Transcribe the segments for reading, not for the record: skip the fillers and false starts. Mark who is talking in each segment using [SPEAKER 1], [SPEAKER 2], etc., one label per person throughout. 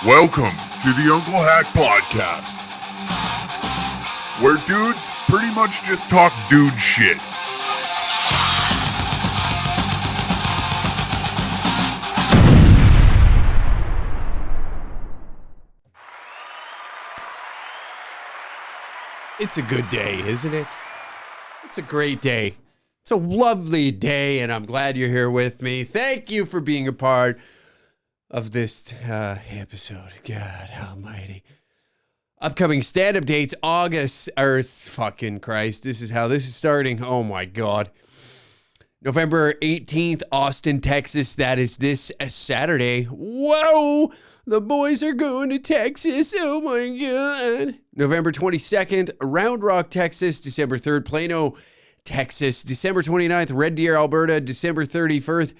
[SPEAKER 1] Welcome to the Unclehack Podcast, where dudes pretty much just talk dude shit.
[SPEAKER 2] It's a good day, isn't it? It's a great day. It's a lovely day, and I'm glad you're here with me. Thank you for being a part of this episode. God almighty. Upcoming stand-up dates, August, fucking Christ, this is how this is starting. Oh my God. November 18th, Austin, Texas. That is this Saturday. Whoa! The boys are going to Texas. Oh my God. November 22nd, Round Rock, Texas. December 3rd, Plano, Texas. December 29th, Red Deer, Alberta. December 31st,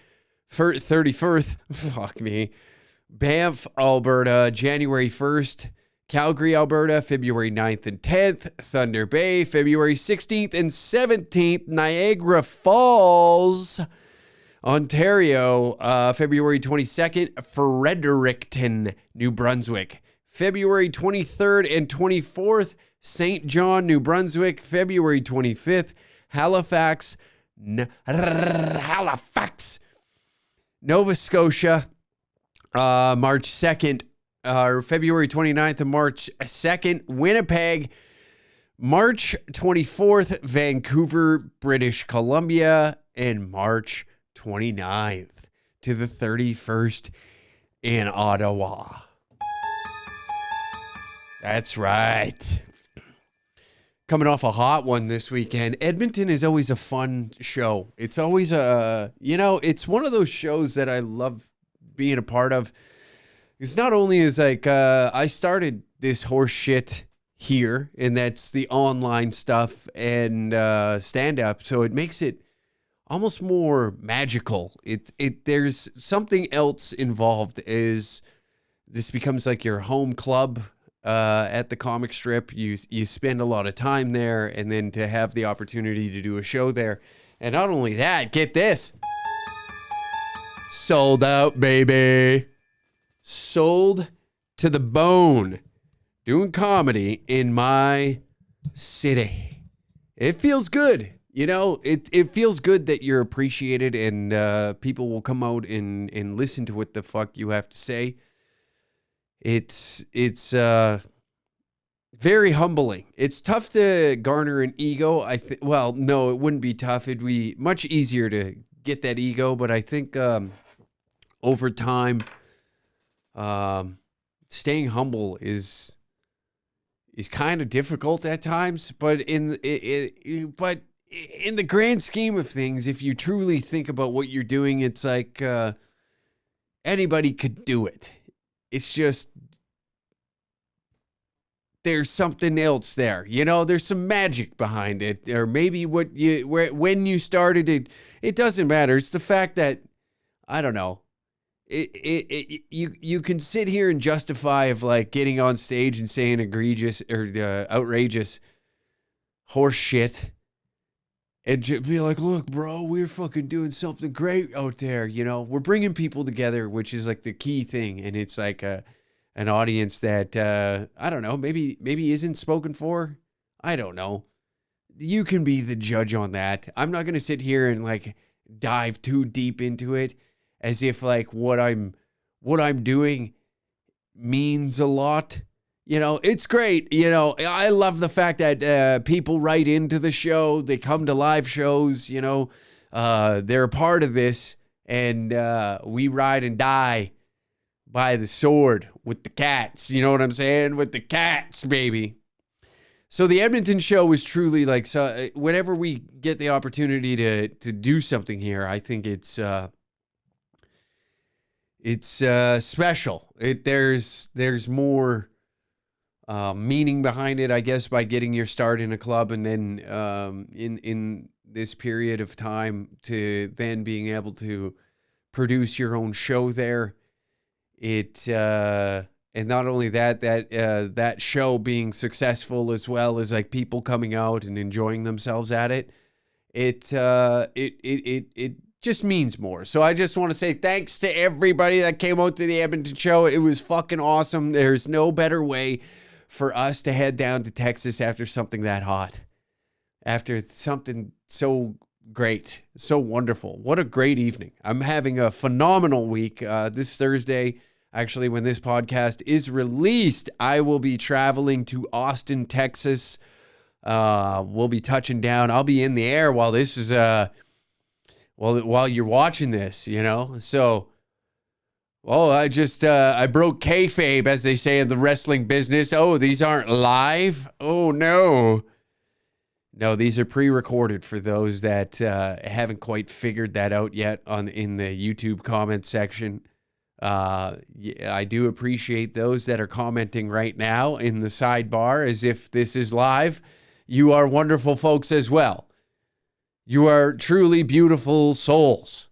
[SPEAKER 2] fuck me. Banff, Alberta. January 1st, Calgary, Alberta. February 9th and 10th, Thunder Bay. February 16th and 17th, Niagara Falls, Ontario. February 22nd, Fredericton, New Brunswick. February 23rd and 24th, St. John, New Brunswick. February 25th, Halifax, Nova Scotia. March 2nd, February 29th to March 2nd, Winnipeg. March 24th, Vancouver, British Columbia. And March 29th to the 31st in Ottawa. That's right. Coming off a hot one this weekend. Edmonton is always a fun show. It's always it's one of those shows that I love being a part of. It's not only is like, I started this horse shit here, and that's the online stuff and stand-up, so it makes it almost more magical. There's something else involved. Is this becomes like your home club at the comic strip. You spend a lot of time there, and then to have the opportunity to do a show there. And not only that, get this. Sold out, baby. Sold to the bone. Doing comedy in my city. It feels good. You know, it feels good that you're appreciated, and people will come out and listen to what the fuck you have to say. It's very humbling. It's tough to garner an ego. Well, no, it wouldn't be tough. It'd be much easier to get that ego, but I think over time, staying humble is kind of difficult at times. But in the grand scheme of things, if you truly think about what you're doing, it's like anybody could do it. It's just there's something else there. You know, there's some magic behind it. Or maybe when you started it, it doesn't matter. It's the fact that, I don't know, you can sit here and justify of like getting on stage and saying egregious or outrageous horse shit. And be like, look, bro, we're fucking doing something great out there. You know, we're bringing people together, which is like the key thing. And it's like an audience that, I don't know, maybe isn't spoken for. I don't know. You can be the judge on that. I'm not going to sit here and like dive too deep into it as if like what I'm doing means a lot. You know, it's great. You know, I love the fact that people write into the show. They come to live shows, you know. They're a part of this. And we ride and die by the sword with the cats. You know what I'm saying? With the cats, baby. So the Edmonton show was truly like, so whenever we get the opportunity to do something here, I think it's special. There's more meaning behind it, I guess, by getting your start in a club, and then in this period of time to then being able to produce your own show there. And not only that show being successful, as well as like people coming out and enjoying themselves at it. It just means more. So I just want to say thanks to everybody that came out to the Edmonton show. It was fucking awesome. There's no better way for us to head down to Texas after something that hot. After something so great, so wonderful. What a great evening. I'm having a phenomenal week. This Thursday, actually, when this podcast is released, I will be traveling to Austin, Texas. We'll be touching down. I'll be in the air while this is while you're watching this, you know. So, I broke kayfabe, as they say in the wrestling business. Oh, these aren't live? Oh, no. No, these are pre-recorded for those that haven't quite figured that out yet in the YouTube comment section. I do appreciate those that are commenting right now in the sidebar as if this is live. You are wonderful folks as well. You are truly beautiful souls.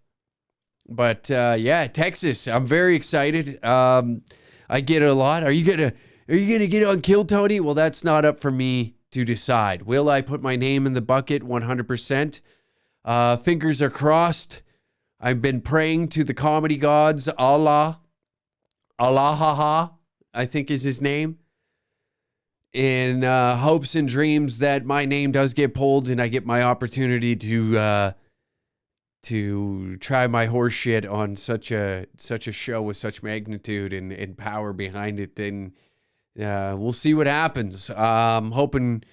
[SPEAKER 2] But Texas, I'm very excited. I get a lot. Are you gonna get on Kill Tony? Well, that's not up for me to decide. Will I put my name in the bucket? 100%. Fingers are crossed. I've been praying to the comedy gods, Allah, I think is his name, in hopes and dreams that my name does get pulled and I get my opportunity to try my horse shit on such a show with such magnitude and power behind it. Then we'll see what happens. Hoping,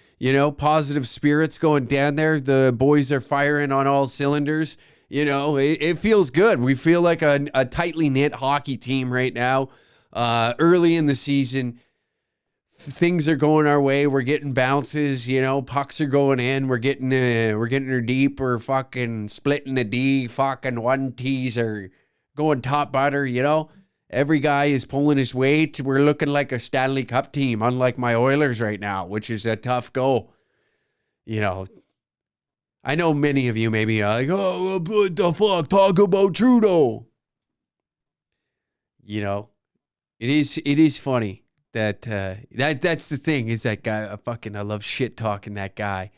[SPEAKER 2] positive spirits going down there. The boys are firing on all cylinders. It feels good. We feel like a tightly knit hockey team right now. Early in the season, things are going our way. We're getting bounces, pucks are going in. We're getting her deep. We're fucking splitting the D. Fucking one T's are going top butter, Every guy is pulling his weight. We're looking like a Stanley Cup team, unlike my Oilers right now, which is a tough go. I know many of you may be like, oh, what the fuck? Talk about Trudeau. It is funny that that's the thing is that guy. I love shit talking that guy,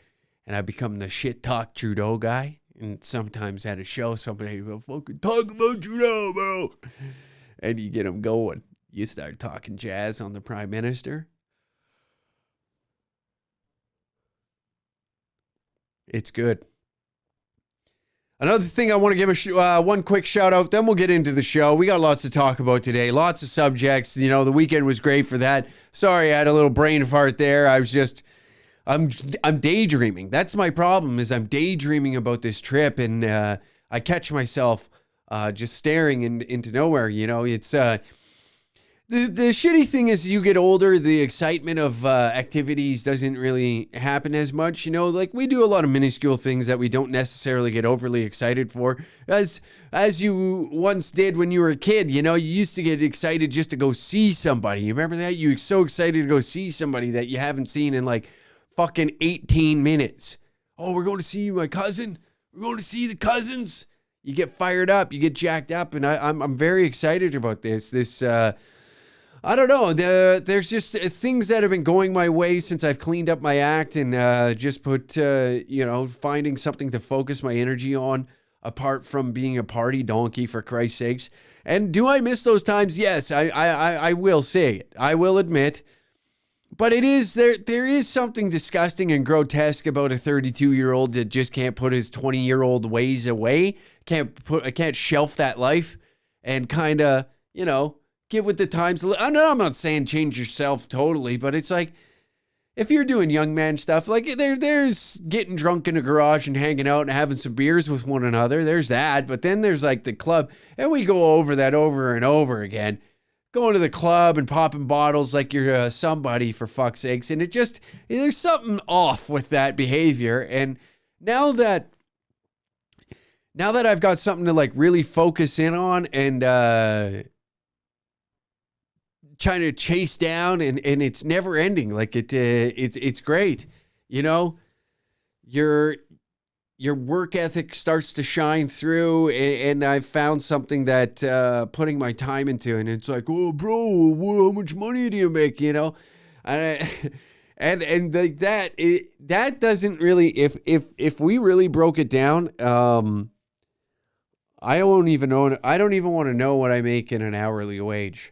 [SPEAKER 2] and I become the shit talk Trudeau guy. And sometimes at a show, somebody will fucking talk about Trudeau, bro, and you get them going. You start talking jazz on the Prime Minister. It's good. Another thing I want to give one quick shout out, then we'll get into the show. We got lots to talk about today, lots of subjects. The weekend was great for that. Sorry, I had a little brain fart there. I'm daydreaming. That's my problem, is I'm daydreaming about this trip, and I catch myself just staring into nowhere. It's the shitty thing is, you get older, the excitement of activities doesn't really happen as much. Like we do a lot of minuscule things that we don't necessarily get overly excited for, as you once did when you were a kid. You used to get excited just to go see somebody. You remember that? You were so excited to go see somebody that you haven't seen in like fucking 18 minutes. Oh, we're going to see my cousin. We're going to see the cousins. You get fired up. You get jacked up, and I'm very excited about this. I don't know. There's just things that have been going my way since I've cleaned up my act and just put, finding something to focus my energy on apart from being a party donkey, for Christ's sakes. And do I miss those times? Yes, I will say it. I will admit. But it is there is something disgusting and grotesque about a 32-year-old that just can't put his 20-year-old ways away. Can't shelf that life and kind of, get with the times. I'm not saying change yourself totally, but it's like, if you're doing young man stuff, like there's getting drunk in a garage and hanging out and having some beers with one another. There's that. But then there's like the club, and we go over that over and over again. Going to the club and popping bottles like you're somebody, for fuck's sakes. And there's something off with that behavior. And now that I've got something to like really focus in on and trying to chase down, and it's never ending. Like it's great. Your work ethic starts to shine through, and I've found something that putting my time into, and it's like, oh, bro, how much money do you make? And like that doesn't really, if we really broke it down, I don't even want to know what I make in an hourly wage,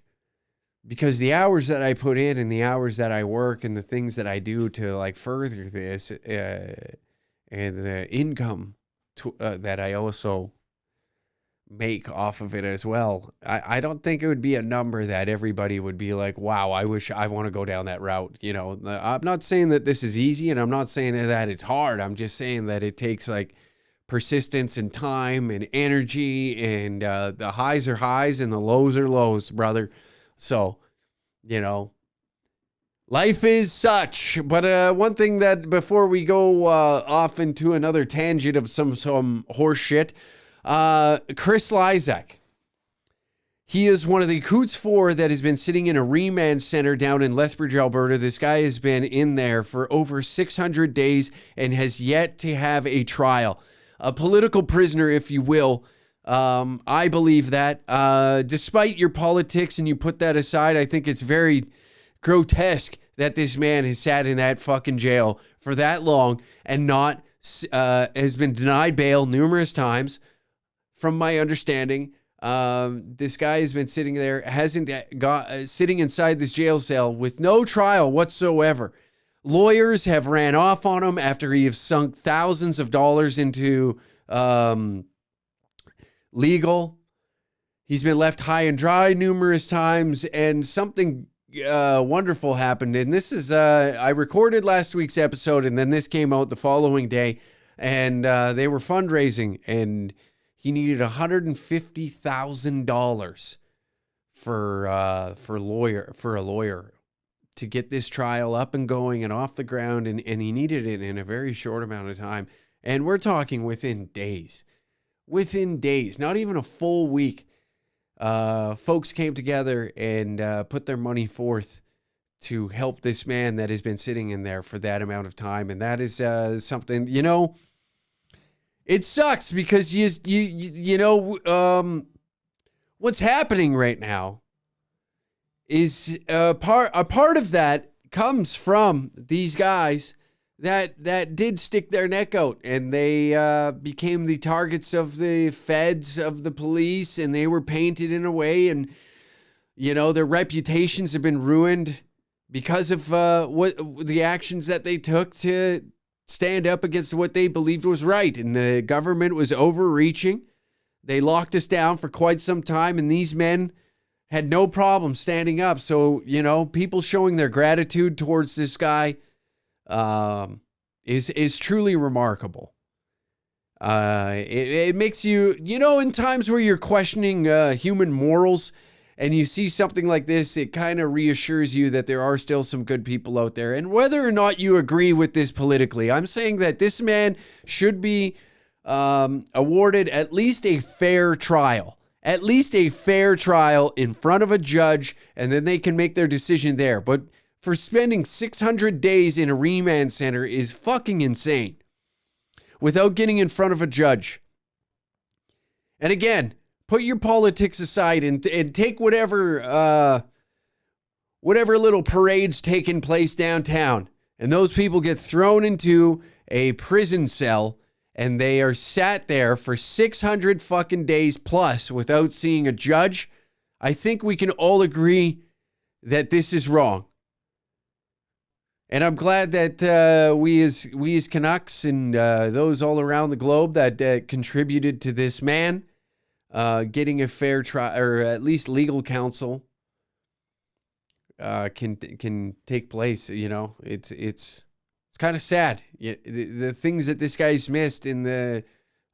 [SPEAKER 2] because the hours that I put in and the hours that I work and the things that I do to like further this and the income that I also make off of it as well. I don't think it would be a number that everybody would be like, wow, I wish I want to go down that route. You know, I'm not saying that this is easy, and I'm not saying that it's hard. I'm just saying that it takes like persistence and time and energy, and the highs are highs and the lows are lows, brother. So, you know, life is such. But one thing that before we go off into another tangent of some horse shit, Chris Lysak. He is one of the Coots 4 that has been sitting in a remand center down in Lethbridge, Alberta. This guy has been in there for over 600 days and has yet to have a trial. A political prisoner, if you will. I believe that. Despite your politics, and you put that aside, I think it's very grotesque that this man has sat in that fucking jail for that long and not has been denied bail numerous times. From my understanding, this guy has been sitting there, sitting inside this jail cell with no trial whatsoever. Lawyers have ran off on him after he has sunk thousands of dollars into legal. He's been left high and dry numerous times, and something wonderful happened. And this is, I recorded last week's episode, and then this came out the following day, and they were fundraising, and he needed $150,000 for a lawyer to get this trial up and going and off the ground, and he needed it in a very short amount of time. And we're talking within days, not even a full week. Folks came together and put their money forth to help this man that has been sitting in there for that amount of time. And that is something, you know, it sucks because you know, what's happening right now is a part of that comes from these guys that did stick their neck out, and they became the targets of the feds, of the police, and they were painted in a way, and you know, their reputations have been ruined because of what the actions that they took to stand up against what they believed was right. And the government was overreaching. They locked us down for quite some time, and these men had no problem standing up. So, you know, people showing their gratitude towards this guy is truly remarkable. It makes you, you know, in times where you're questioning human morals, and you see something like this, it kind of reassures you that there are still some good people out there. And whether or not you agree with this politically, I'm saying that this man should be awarded at least a fair trial. At least a fair trial in front of a judge, and then they can make their decision there. But for spending 600 days in a remand center is fucking insane without getting in front of a judge. And again, put your politics aside and take whatever little parade's taking place downtown, and those people get thrown into a prison cell, and they are sat there for 600 fucking days plus without seeing a judge. I think we can all agree that this is wrong. And I'm glad that we as Canucks and those all around the globe that contributed to this man getting a fair trial, or at least legal counsel, can take place. You know, it's kind of sad. The things that this guy's missed in the,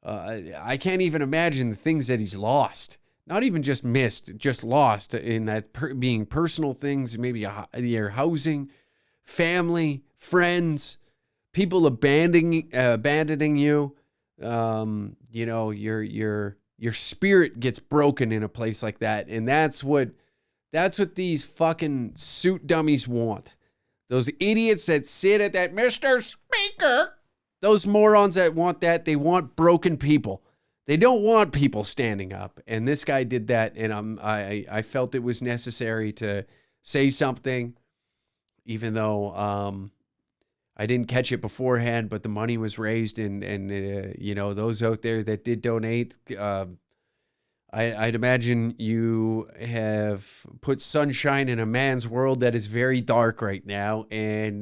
[SPEAKER 2] I can't even imagine the things that he's lost. Not even just missed, just lost in that being personal things, maybe your housing, family, friends, people abandoning you. You know, your spirit gets broken in a place like that. And that's what these fucking suit dummies want. Those idiots that sit at that, Mr. Speaker, those morons that want that, they want broken people. They don't want people standing up. And this guy did that, and I felt it was necessary to say something, even though I didn't catch it beforehand, but the money was raised, and you know, those out there that did donate, I'd imagine you have put sunshine in a man's world that is very dark right now, and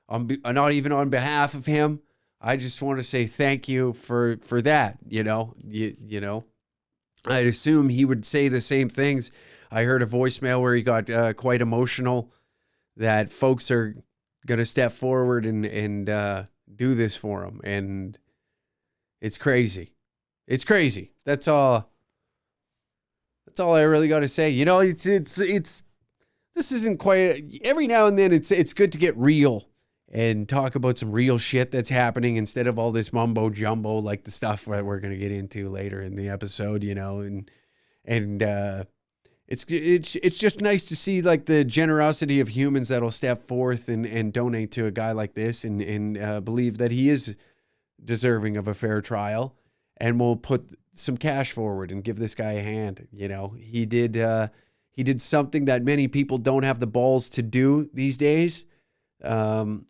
[SPEAKER 2] not even on behalf of him, I just want to say thank you for that. You know, I'd assume he would say the same things. I heard a voicemail where he got quite emotional that folks are gonna step forward and do this for him, and it's crazy. It's crazy. That's all I really got to say. You know, it's this isn't quite, every now and then it's good to get real and talk about some real shit that's happening instead of all this mumbo jumbo like the stuff that we're going to get into later in the episode, you know, and it's just nice to see like the generosity of humans that'll step forth and donate to a guy like this and believe that he is deserving of a fair trial. And we'll put some cash forward and give this guy a hand. You know, he did something that many people don't have the balls to do these days. And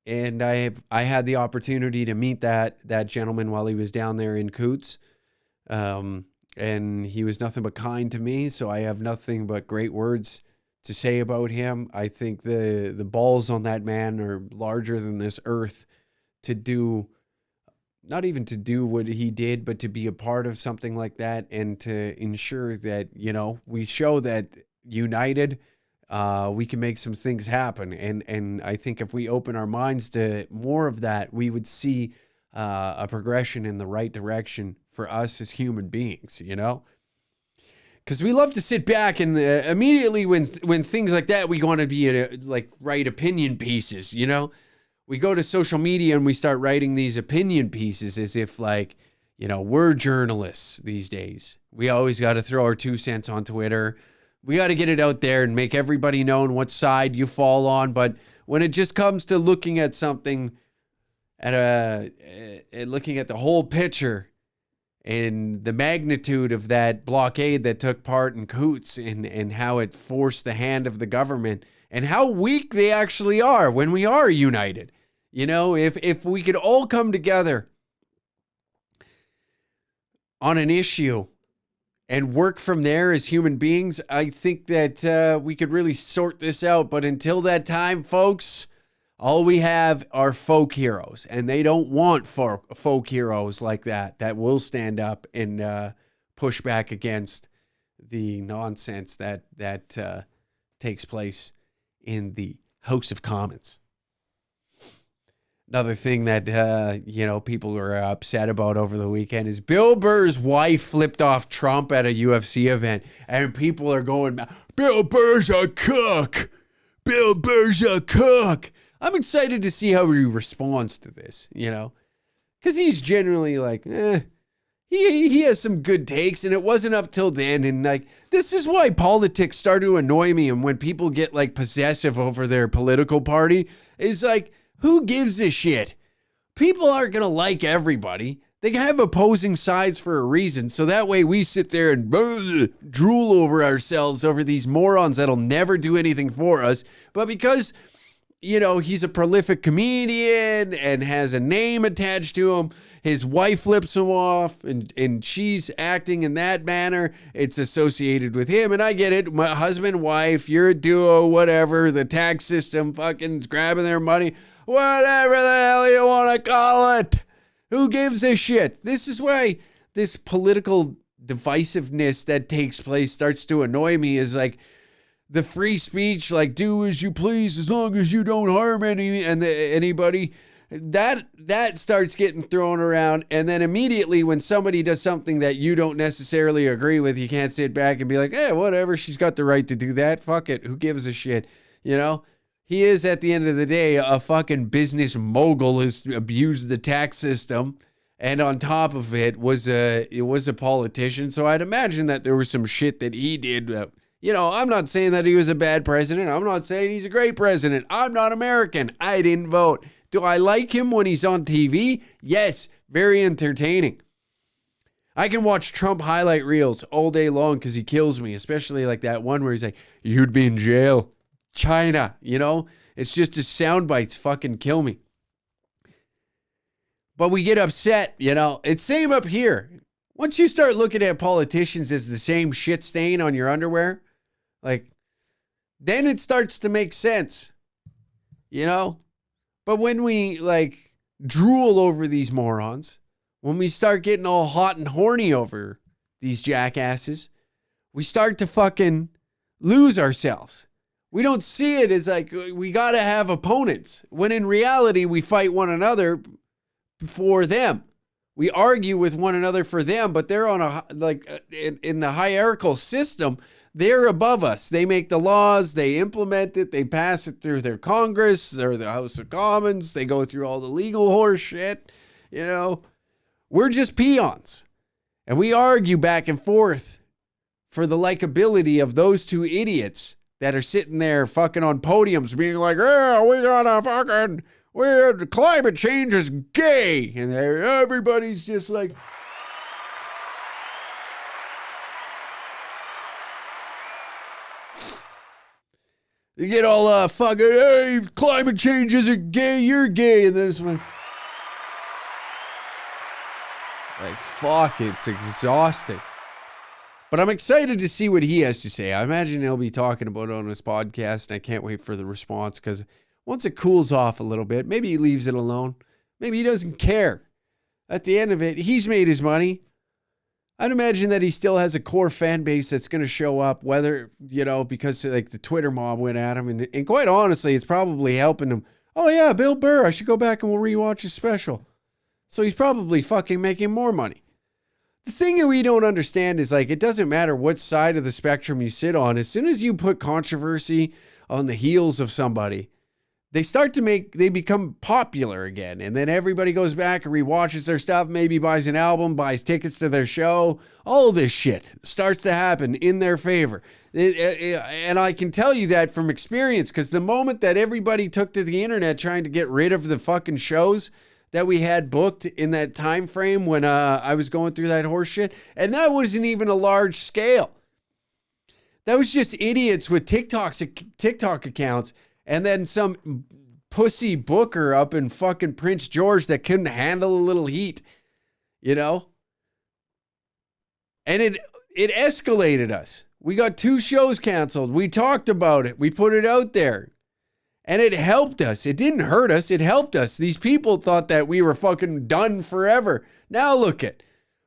[SPEAKER 2] I had the opportunity to meet that gentleman while he was down there in Coots. And he was nothing but kind to me. So I have nothing but great words to say about him. I think the balls on that man are larger than this earth to do. Not even to do what he did, but to be a part of something like that and to ensure that, you know, we show that united, we can make some things happen. And I think if we open our minds to more of that, we would see a progression in the right direction for us as human beings, you know? Because we love to sit back and immediately when things like that, we want to be write opinion pieces, you know? We go to social media and we start writing these opinion pieces as if like, you know, we're journalists these days. We always got to throw our 2 cents on Twitter. We got to get it out there and make everybody know what side you fall on. But when it just comes to looking at something looking at the whole picture and the magnitude of that blockade that took part in Coots and how it forced the hand of the government and how weak they actually are when we are united. You know, if we could all come together on an issue and work from there as human beings, I think that we could really sort this out. But until that time, folks, all we have are folk heroes, and they don't want folk heroes like that will stand up and push back against the nonsense that takes place in the House of Commons. Another thing that, people were upset about over the weekend is Bill Burr's wife flipped off Trump at a UFC event, and people are going, Bill Burr's a cook! Bill Burr's a cook! I'm excited to see how he responds to this, you know? Because he's generally like, he has some good takes, and it wasn't up till then. And like, this is why politics start to annoy me. And when people get like possessive over their political party, is like, who gives a shit? People aren't going to like everybody. They have opposing sides for a reason. So that way we sit there and drool over ourselves over these morons that'll never do anything for us. But because, you know, he's a prolific comedian and has a name attached to him, his wife flips him off and she's acting in that manner. It's associated with him. And I get it. My husband, wife, you're a duo, whatever. The tax system fucking is grabbing their money. Whatever the hell you want to call it. Who gives a shit? This is why this political divisiveness that takes place starts to annoy me, is like the free speech, like do as you please as long as you don't harm anybody. That starts getting thrown around, and then immediately when somebody does something that you don't necessarily agree with, you can't sit back and be like, whatever, she's got the right to do that. Fuck it. Who gives a shit? You know? He is, at the end of the day, a fucking business mogul who's abused the tax system, and on top of it was a politician. So I'd imagine that there was some shit that he did. I'm not saying that he was a bad president. I'm not saying he's a great president. I'm not American. I didn't vote. Do I like him when he's on TV? Yes, very entertaining. I can watch Trump highlight reels all day long because he kills me, especially like that one where he's like, you'd be in jail. China, you know, it's just his sound bites fucking kill me. But we get upset, you know. It's same up here. Once you start looking at politicians as the same shit stain on your underwear, like, then it starts to make sense, you know? But when we, like, drool over these morons, when we start getting all hot and horny over these jackasses, we start to fucking lose ourselves. We don't see it as like, we got to have opponents, when in reality, we fight one another for them. We argue with one another for them, but they're on a, like, in the hierarchical system, they're above us. They make the laws, they implement it, they pass it through their Congress or the House of Commons, they go through all the legal horse shit, you know. We're just peons. And we argue back and forth for the likability of those two idiots that are sitting there fucking on podiums being like, yeah, we gotta fucking, climate change is gay. And everybody's just like, you get all fucking, hey, climate change isn't gay, you're gay. And this one, like, fuck, it's exhausting. But I'm excited to see what he has to say. I imagine he'll be talking about it on his podcast, and I can't wait for the response, because once it cools off a little bit, maybe he leaves it alone. Maybe he doesn't care. At the end of it, he's made his money. I'd imagine that he still has a core fan base that's going to show up, whether, you know, because like the Twitter mob went at him. And quite honestly, it's probably helping him. Oh, yeah, Bill Burr, I should go back and we'll rewatch his special. So he's probably fucking making more money. The thing that we don't understand is, like, it doesn't matter what side of the spectrum you sit on. As soon as you put controversy on the heels of somebody, they become popular again. And then everybody goes back and rewatches their stuff, maybe buys an album, buys tickets to their show. All this shit starts to happen in their favor. And I can tell you that from experience, because the moment that everybody took to the internet trying to get rid of the fucking shows that we had booked in that time frame when I was going through that horse shit, and that wasn't even a large scale. That was just idiots with TikTok accounts, and then some pussy booker up in fucking Prince George that couldn't handle a little heat, you know? And it escalated us. We got 2 shows canceled. We talked about it. We put it out there. And it helped us. It didn't hurt us. It helped us. These people thought that we were fucking done forever. Now look it.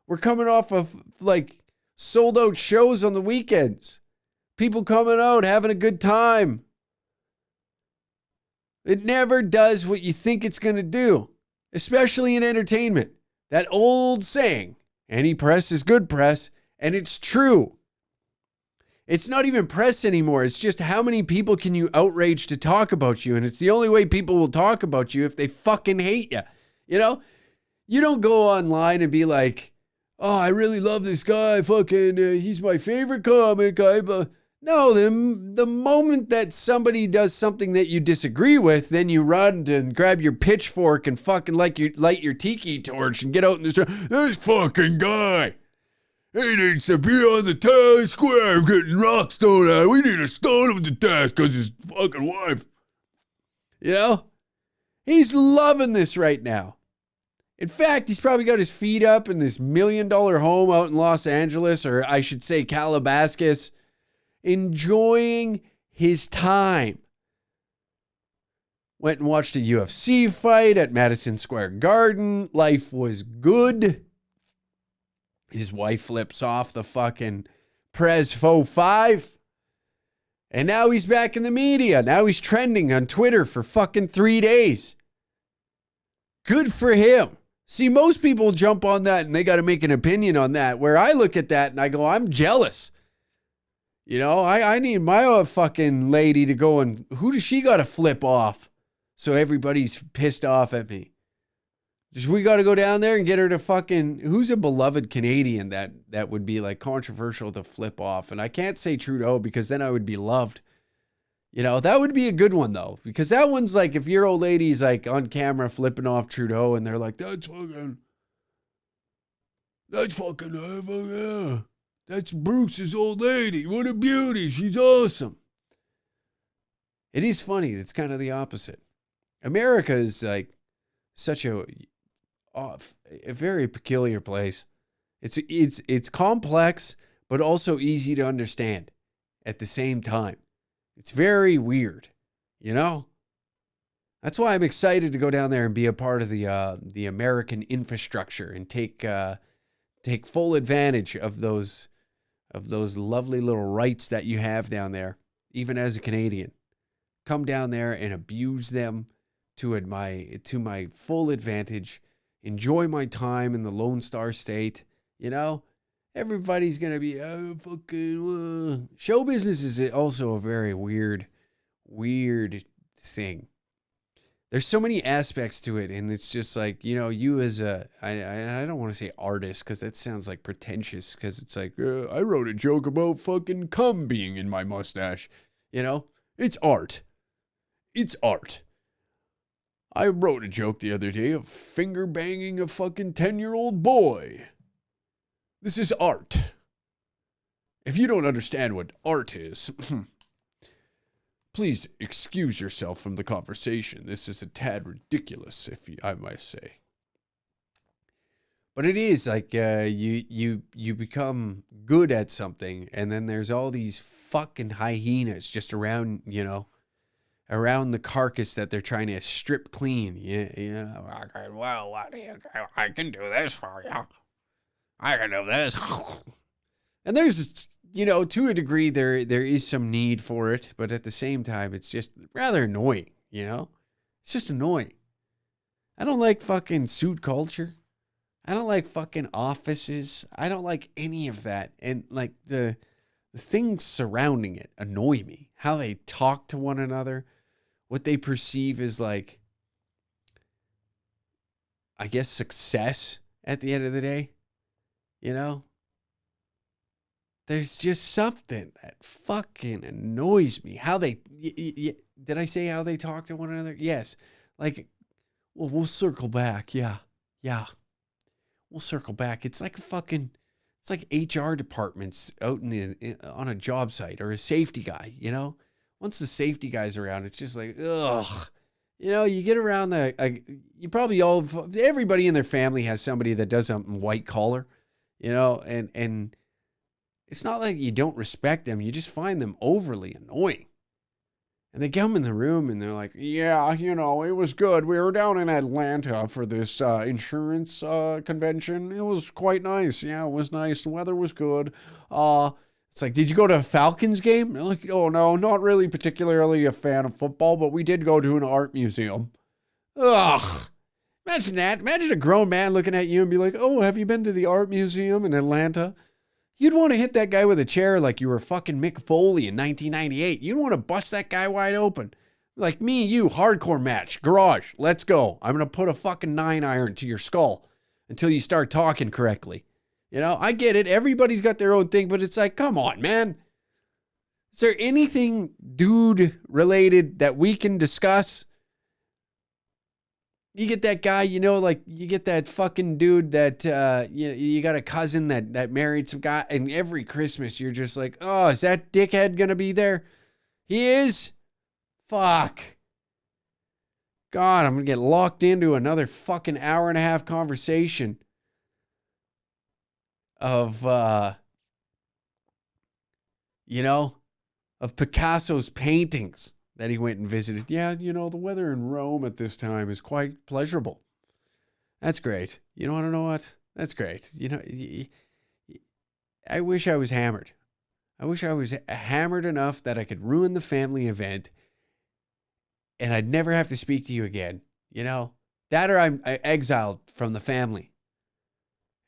[SPEAKER 2] We're coming off of, like, sold out shows on the weekends. People coming out, having a good time. It never does what you think it's going to do, especially in entertainment. That old saying, any press is good press, and it's true. It's not even press anymore. It's just how many people can you outrage to talk about you? And it's the only way people will talk about you if they fucking hate you. You know? You don't go online and be like, oh, I really love this guy. Fucking, he's my favorite comic. No, the moment that somebody does something that you disagree with, then you run and grab your pitchfork and fucking light your tiki torch and get out in the street. This fucking guy. He needs to be on the town square getting rock stone out. We need to stone him to death because his fucking wife. You know? He's loving this right now. In fact, he's probably got his feet up in this $1 million home out in Los Angeles, or I should say Calabasas, enjoying his time. Went and watched a UFC fight at Madison Square Garden. Life was good. His wife flips off the fucking Prez Faux 5. And now he's back in the media. Now he's trending on Twitter for fucking 3 days. Good for him. See, most people jump on that and they got to make an opinion on that. Where I look at that and I go, I'm jealous. You know, I need my fucking lady to go and who does she got to flip off so everybody's pissed off at me? We got to go down there and get her to fucking, who's a beloved Canadian that would be like controversial to flip off? And I can't say Trudeau because then I would be loved. You know, that would be a good one though, because that one's like, if your old lady's like on camera flipping off Trudeau and they're like, that's fucking, yeah. That's Bruce's old lady. What a beauty. She's awesome. It is funny. It's kind of the opposite. America is like such a very peculiar place. It's complex, but also easy to understand at the same time. It's very weird, you know? That's why I'm excited to go down there and be a part of the American infrastructure and take full advantage of those lovely little rights that you have down there, even as a Canadian. Come down there and abuse them to my full advantage. Enjoy my time in the Lone Star State. You know, everybody's gonna be fucking. Show business is also a very weird thing. There's so many aspects to it, and it's just like, you know, you as I don't want to say artist because that sounds like pretentious, because it's like, I wrote a joke about fucking cum being in my mustache. You know, it's art. It's art. I wrote a joke the other day of finger banging a fucking 10-year-old boy. This is art. If you don't understand what art is, please excuse yourself from the conversation. This is a tad ridiculous, I might say. But it is like you become good at something, and then there's all these fucking hyenas just around, you know, around the carcass that they're trying to strip clean. Well, I can do this for you. I can do this. And there's, you know, to a degree, there is some need for it, but at the same time, it's just rather annoying, you know? It's just annoying. I don't like fucking suit culture. I don't like fucking offices. I don't like any of that. And, like, the things surrounding it annoy me. How they talk to one another. What they perceive as, like, I guess, success at the end of the day. You know? There's just something that fucking annoys me. How they, did I say how they talk to one another? Yes. Like, well, we'll circle back. Yeah. We'll circle back. It's like it's like HR departments out on a job site, or a safety guy, you know? Once the safety guy's around, it's just like, ugh. You know, you get around you probably everybody in their family has somebody that does something white collar, you know, and it's not like you don't respect them. You just find them overly annoying. And they come in the room and they're like, yeah, you know, it was good. We were down in Atlanta for this insurance convention. It was quite nice. Yeah, it was nice. The weather was good. It's like, did you go to a Falcons game? They're like, oh, no, not really particularly a fan of football, but we did go to an art museum. Ugh. Imagine that. Imagine a grown man looking at you and be like, oh, have you been to the art museum in Atlanta? You'd want to hit that guy with a chair like you were fucking Mick Foley in 1998. You'd want to bust that guy wide open. Like me, you, hardcore match, garage, let's go. I'm going to put a fucking 9-iron to your skull until you start talking correctly. You know, I get it. Everybody's got their own thing, but it's like, come on, man. Is there anything dude related that we can discuss? You get that guy, you know, like you get that fucking dude that, you got a cousin that married some guy, and every Christmas you're just like, oh, is that dickhead going to be there? He is? Fuck. God, I'm going to get locked into another fucking hour and a half conversation of, of Picasso's paintings that he went and visited. Yeah, you know, the weather in Rome at this time is quite pleasurable. That's great. You want to know what? That's great. You know, I wish I was hammered. I wish I was hammered enough that I could ruin the family event and I'd never have to speak to you again. You know, that, or I'm exiled from the family.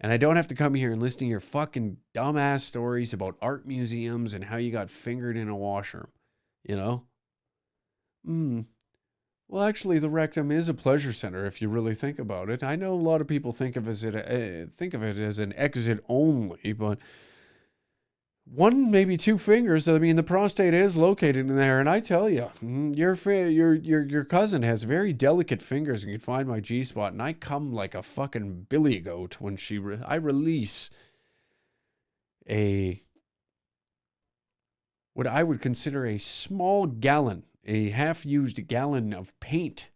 [SPEAKER 2] And I don't have to come here and listen to your fucking dumbass stories about art museums and how you got fingered in a washroom. You know? Well, actually, the rectum is a pleasure center if you really think about it. I know a lot of people think of it as an exit only, but one, maybe two fingers. I mean, the prostate is located in there, and I tell you, your cousin has very delicate fingers, and you can find my G-spot, and I come like a fucking billy goat when I release what I would consider a small gallon, a half-used gallon of paint.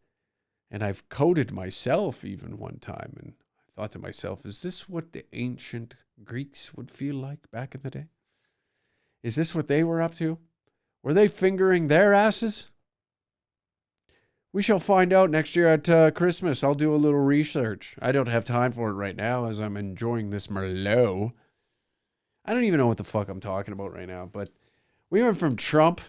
[SPEAKER 2] And I've coated myself even one time, and I thought to myself, is this what the ancient Greeks would feel like back in the day? Is this what they were up to? Were they fingering their asses? We shall find out next year at Christmas. I'll do a little research. I don't have time for it right now as I'm enjoying this Merlot. I don't even know what the fuck I'm talking about right now, but we went from Trump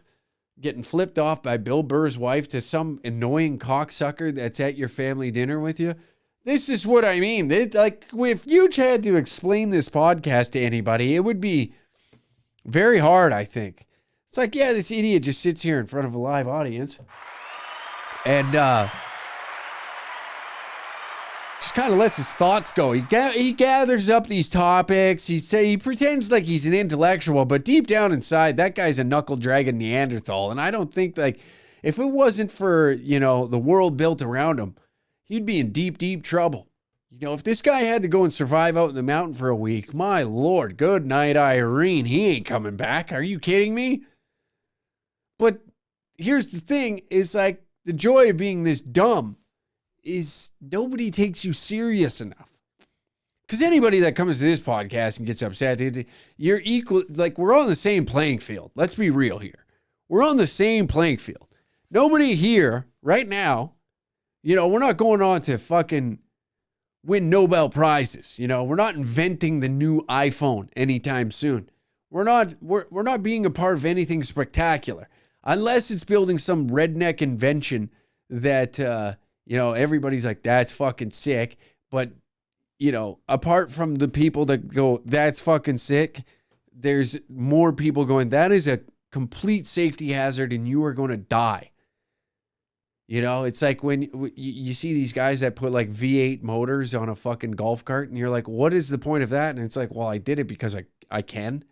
[SPEAKER 2] getting flipped off by Bill Burr's wife to some annoying cocksucker that's at your family dinner with you. This is what I mean. Like, if you had to explain this podcast to anybody, it would be very hard, I think. It's like, yeah, this idiot just sits here in front of a live audience and just kind of lets his thoughts go. He gathers up these topics. He pretends like he's an intellectual, but deep down inside, that guy's a knuckle-dragging Neanderthal. And I don't think, like, if it wasn't for, you know, the world built around him, he'd be in deep, deep trouble. You know, if this guy had to go and survive out in the mountain for a week, my Lord, good night, Irene. He ain't coming back. Are you kidding me? But here's the thing, is like, the joy of being this dumb is nobody takes you serious enough. Because anybody that comes to this podcast and gets upset, you're equal. Like, we're on the same playing field. Let's be real here. We're on the same playing field. Nobody here right now, you know, we're not going on to fucking win Nobel Prizes. You know, we're not inventing the new iPhone anytime soon. We're not being a part of anything spectacular. Unless it's building some redneck invention that, you know, everybody's like, that's fucking sick. But, you know, apart from the people that go, that's fucking sick, there's more people going, that is a complete safety hazard and you are going to die. You know, it's like when you see these guys that put like V8 motors on a fucking golf cart and you're like, what is the point of that? And it's like, well, I did it because I can.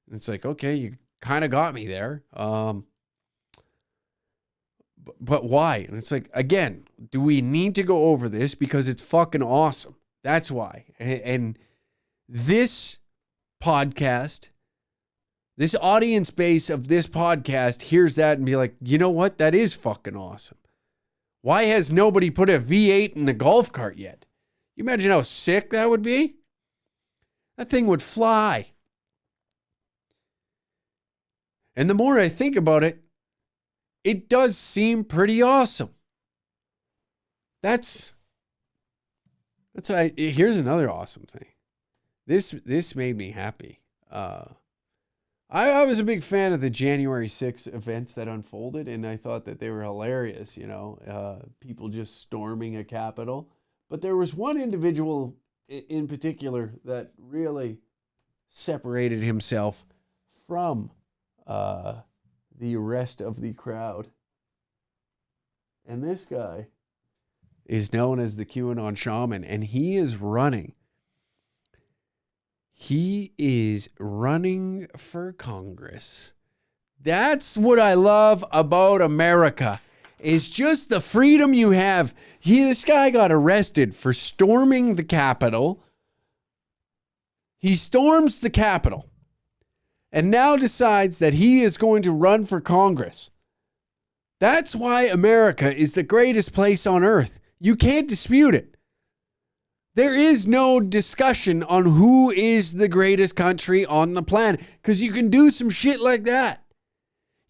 [SPEAKER 2] And it's like, okay, you kind of got me there. But why? And it's like, again, do we need to go over this? Because it's fucking awesome. That's why. And this podcast, this audience base of this podcast hears that and be like, you know what? That is fucking awesome. Why has nobody put a V8 in the golf cart yet? You imagine how sick that would be? That thing would fly. And the more I think about it, it does seem pretty awesome. That's what here's another awesome thing. This made me happy. I was a big fan of the January 6th events that unfolded, and I thought that they were hilarious, you know, people just storming a Capitol. But there was one individual in particular that really separated himself from the rest of the crowd. And this guy is known as the QAnon shaman, and he is running. He is running for Congress. That's what I love about America, is just the freedom you have. This guy got arrested for storming the Capitol. He storms the Capitol and now decides that he is going to run for Congress. That's why America is the greatest place on earth. You can't dispute it. There is no discussion on who is the greatest country on the planet, because you can do some shit like that.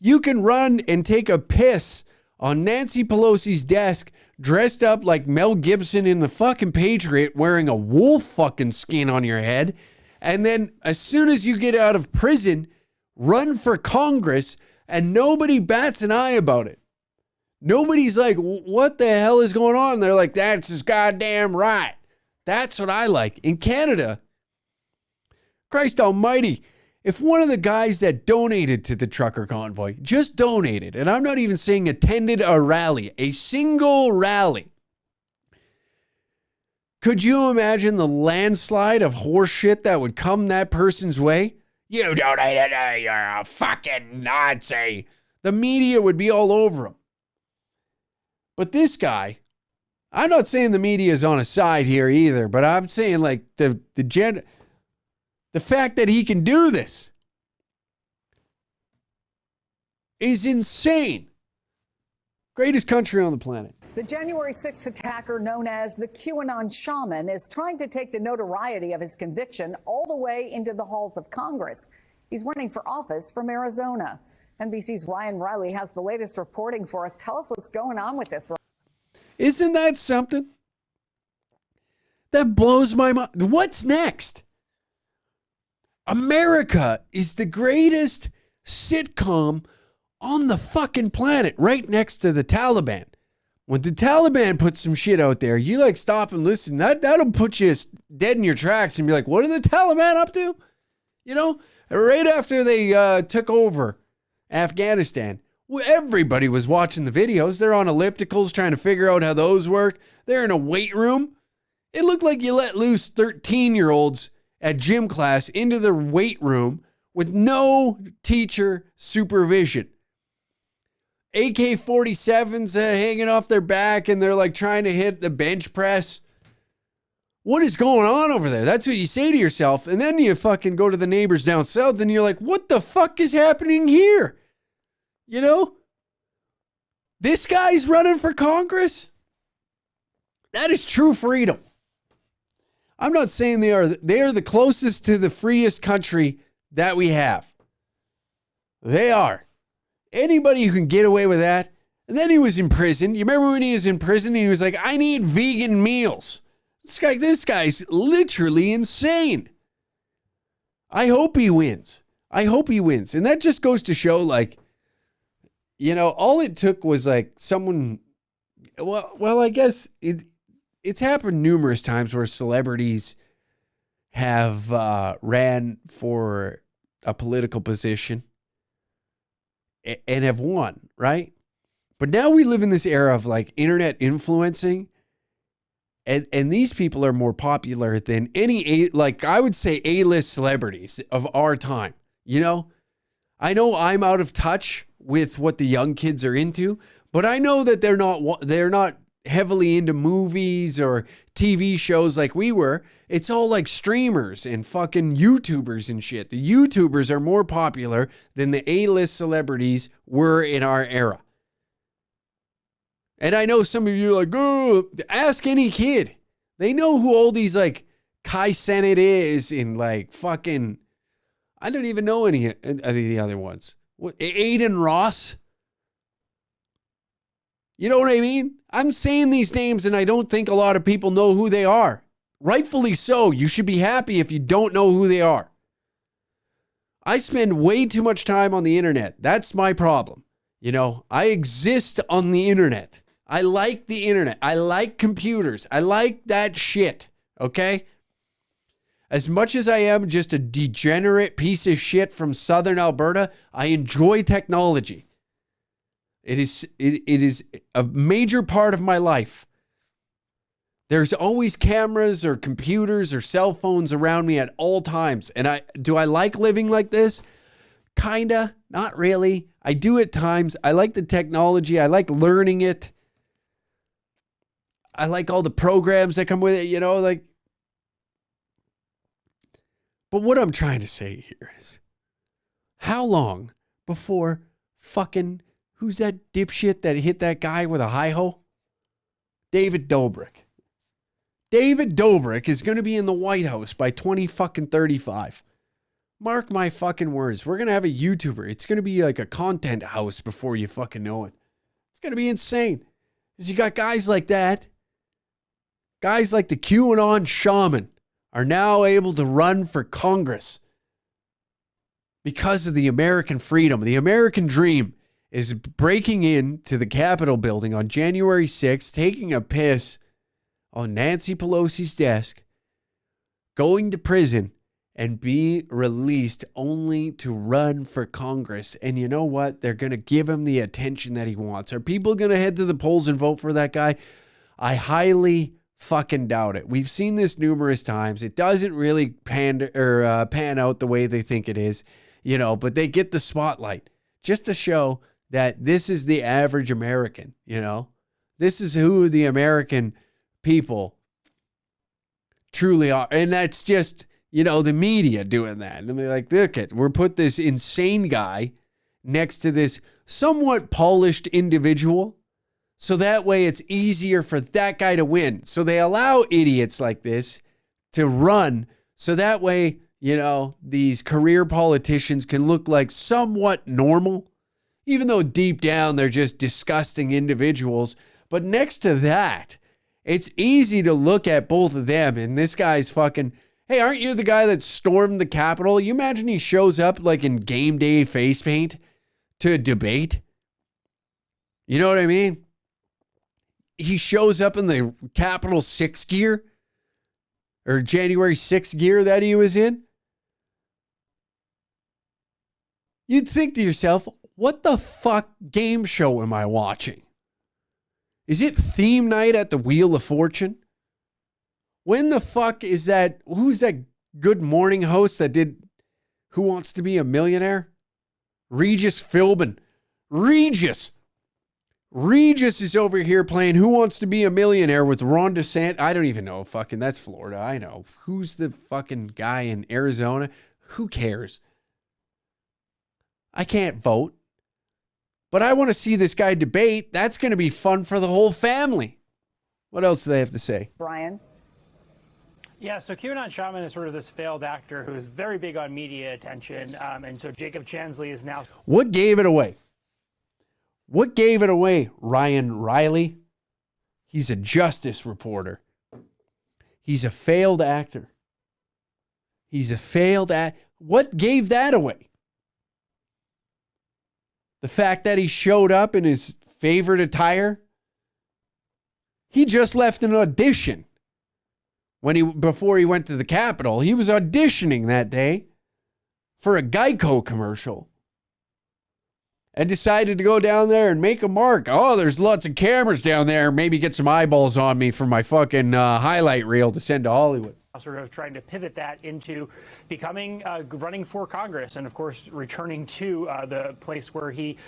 [SPEAKER 2] You can run and take a piss on Nancy Pelosi's desk dressed up like Mel Gibson in the fucking Patriot wearing a wolf fucking skin on your head. And then as soon as you get out of prison, run for Congress and nobody bats an eye about it. Nobody's like, what the hell is going on? They're like, that's his goddamn right. That's what I like. In Canada, Christ almighty, if one of the guys that donated to the trucker convoy, just donated, and I'm not even saying attended a rally, a single rally, could you imagine the landslide of horseshit that would come that person's way? You donated, you're a fucking Nazi. The media would be all over him. But this guy, I'm not saying the media is on his side here either, but I'm saying like the fact that he can do this is insane. Greatest country on the planet.
[SPEAKER 3] The January 6th attacker, known as the QAnon shaman, is trying to take the notoriety of his conviction all the way into the halls of Congress. He's running for office from Arizona. NBC's Ryan Riley has the latest reporting for us. Tell us what's going on with this.
[SPEAKER 2] Isn't that something? That blows my mind. What's next? America is the greatest sitcom on the fucking planet, right next to the Taliban. When the Taliban puts some shit out there, you like stop and listen. That'll put you dead in your tracks and be like, what are the Taliban up to? You know, right after they took over Afghanistan, everybody was watching the videos. They're on ellipticals trying to figure out how those work. They're in a weight room. It looked like you let loose 13-year-olds at gym class into the weight room with no teacher supervision. AK-47s hanging off their back and they're like trying to hit the bench press. What is going on over there? That's what you say to yourself. And then you fucking go to the neighbors down south and you're like, what the fuck is happening here? You know? This guy's running for Congress? That is true freedom. I'm not saying they are the closest to the freest country that we have. They are. Anybody who can get away with that. And then he was in prison. You remember when he was in prison? He was like, I need vegan meals. This guy's literally insane. I hope he wins. I hope he wins. And that just goes to show, like, you know, all it took was like someone. Well, I guess it's happened numerous times where celebrities have ran for a political position and have won, right? But now we live in this era of like internet influencing, and these people are more popular than any, like I would say, A-list celebrities of our time. You know, I know I'm out of touch with what the young kids are into, but I know that they're not heavily into movies or TV shows like we were. It's all like streamers and fucking YouTubers and shit. The YouTubers are more popular than the A-list celebrities were in our era. And I know some of you are like, oh, ask any kid. They know who all these like Kai Cenat is and like fucking, I don't even know any of the other ones. What, Aiden Ross? You know what I mean? I'm saying these names and I don't think a lot of people know who they are. Rightfully so. You should be happy if you don't know who they are. I spend way too much time on the internet. That's my problem. You know, I exist on the internet. I like the internet. I like computers. I like that shit. Okay? As much as I am just a degenerate piece of shit from Southern Alberta, I enjoy technology. It is a major part of my life. There's always cameras or computers or cell phones around me at all times. And do I like living like this? Kinda, not really. I do at times. I like the technology. I like learning it. I like all the programs that come with it, you know, like. But what I'm trying to say here is, how long before fucking, who's that dipshit that hit that guy with a hi-ho? David Dobrik. David Dobrik is going to be in the White House by 2035. Mark my fucking words. We're going to have a YouTuber. It's going to be like a content house before you fucking know it. It's going to be insane. Because you got guys like that. Guys like the QAnon shaman are now able to run for Congress because of the American freedom. The American dream is breaking into the Capitol building on January 6th, taking a piss on Nancy Pelosi's desk, going to prison, and be released only to run for Congress. And you know what? They're going to give him the attention that he wants. Are people going to head to the polls and vote for that guy? I highly fucking doubt it. We've seen this numerous times. It doesn't really pan out the way they think it is, you know, but they get the spotlight just to show that this is the average American, you know. This is who the American people truly are. And that's just, you know, the media doing that. And they're like, look at, we're put this insane guy next to this somewhat polished individual, So that way it's easier for that guy to win. So they allow idiots like this to run. So that way, you know, these career politicians can look like somewhat normal, even though deep down they're just disgusting individuals. But next to that, it's easy to look at both of them. And this guy's fucking, hey, aren't you the guy that stormed the Capitol? You imagine he shows up like in game day face paint to debate? You know what I mean? He shows up in the Capitol 6 gear or January 6 gear that he was in. You'd think to yourself, what the fuck game show am I watching? Is it theme night at the Wheel of Fortune? When the fuck is that? Who's that Good Morning host that did Who Wants to Be a Millionaire? Regis Philbin. Regis is over here playing Who Wants to Be a Millionaire with Ron DeSantis. I don't even know. Fucking, that's Florida. I know. Who's the fucking guy in Arizona? Who cares? I can't vote. But I want to see this guy debate. That's going to be fun for the whole family. What else do they have to say?
[SPEAKER 3] Brian?
[SPEAKER 4] Yeah, so QAnon Shaman is sort of this failed actor who's very big on media attention. And so Jacob Chansley is now...
[SPEAKER 2] What gave it away? What gave it away, Ryan Riley? He's a justice reporter. He's a failed actor. What gave that away? The fact that he showed up in his favorite attire? He just left an audition. Before he went to the Capitol, he was auditioning that day for a Geico commercial. And decided to go down there and make a mark. Oh, there's lots of cameras down there. Maybe get some eyeballs on me for my fucking highlight reel to send to Hollywood.
[SPEAKER 4] Sort of trying to pivot that into becoming running for Congress and, of course, returning to the place where he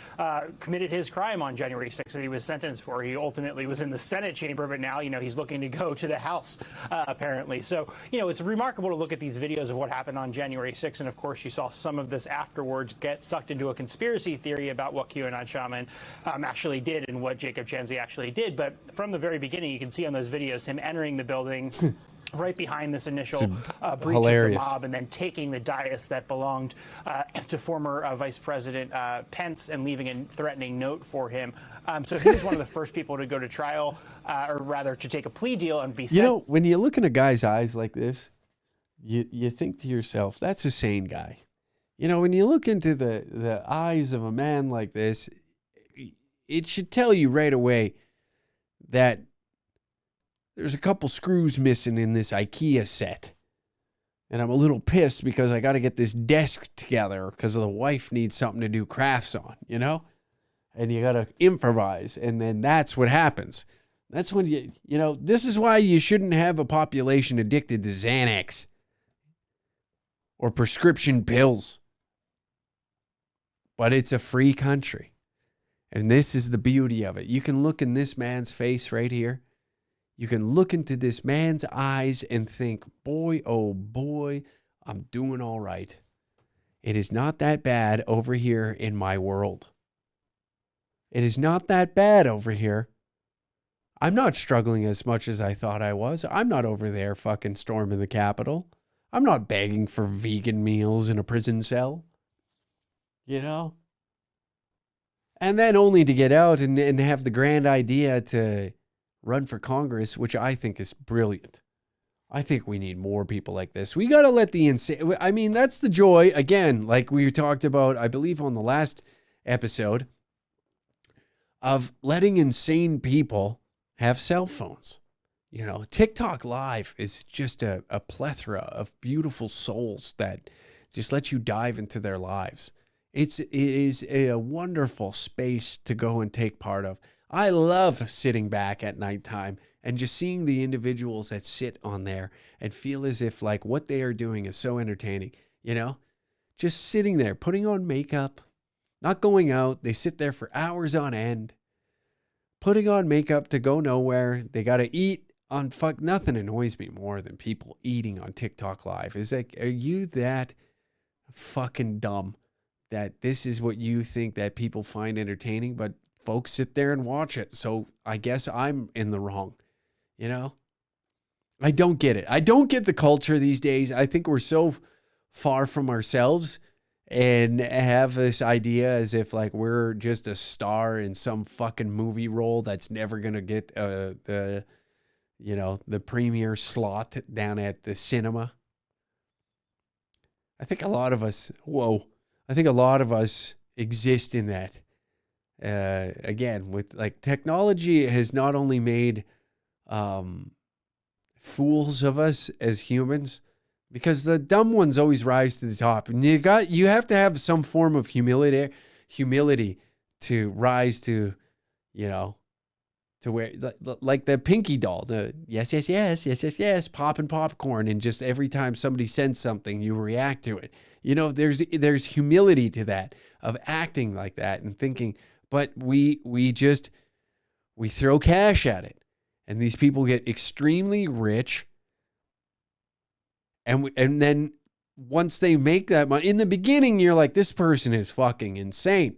[SPEAKER 4] committed his crime on January 6th that he was sentenced for. He ultimately was in the Senate chamber, but now, you know, he's looking to go to the House, apparently. So, you know, it's remarkable to look at these videos of what happened on January 6th. And, of course, you saw some of this afterwards get sucked into a conspiracy theory about what QAnon Shaman actually did and what Jacob Chansley actually did. But from the very beginning, you can see on those videos him entering the building right behind this initial breach of the mob and then taking the dais that belonged to former Vice President Pence and leaving a threatening note for him. So he was one of the first people to go to trial, or rather to take a plea deal and be sent.
[SPEAKER 2] You know, when you look in a guy's eyes like this, you think to yourself, that's a sane guy. You know, when you look into the eyes of a man like this, it should tell you right away that there's a couple screws missing in this IKEA set. And I'm a little pissed because I got to get this desk together because the wife needs something to do crafts on, you know? And you got to improvise. And then that's what happens. That's when you know, this is why you shouldn't have a population addicted to Xanax or prescription pills. But it's a free country. And this is the beauty of it. You can look in this man's face right here. You can look into this man's eyes and think, boy, oh boy, I'm doing all right. It is not that bad over here in my world. It is not that bad over here. I'm not struggling as much as I thought I was. I'm not over there fucking storming the Capitol. I'm not begging for vegan meals in a prison cell. You know? And then only to get out and have the grand idea to run for Congress, which I think is brilliant. I think we need more people like this. We got to let the insane... I mean, that's the joy, again, like we talked about, I believe, on the last episode, of letting insane people have cell phones. You know, TikTok Live is just a plethora of beautiful souls that just let you dive into their lives. It is a wonderful space to go and take part of. I love sitting back at nighttime and just seeing the individuals that sit on there and feel as if like what they are doing is so entertaining, you know, just sitting there, putting on makeup, not going out. They sit there for hours on end, putting on makeup to go nowhere. They got to eat on nothing annoys me more than people eating on TikTok Live. Is like, are you that fucking dumb that this is what you think that people find entertaining? But folks sit there and watch it. So I guess I'm in the wrong, you know? I don't get it. I don't get the culture these days. I think we're so far from ourselves and have this idea as if like we're just a star in some fucking movie role that's never going to get the premier slot down at the cinema. I think a lot of us exist in that. Again, with like technology has not only made fools of us as humans, because the dumb ones always rise to the top, and you have to have some form of humility to rise to, to where like the Pinky doll, the yes, popping popcorn, and just every time somebody sends something, you react to it. There's humility to that, of acting like that and thinking, but we throw cash at it. And these people get extremely rich. And then once they make that money, in the beginning, you're like, this person is fucking insane.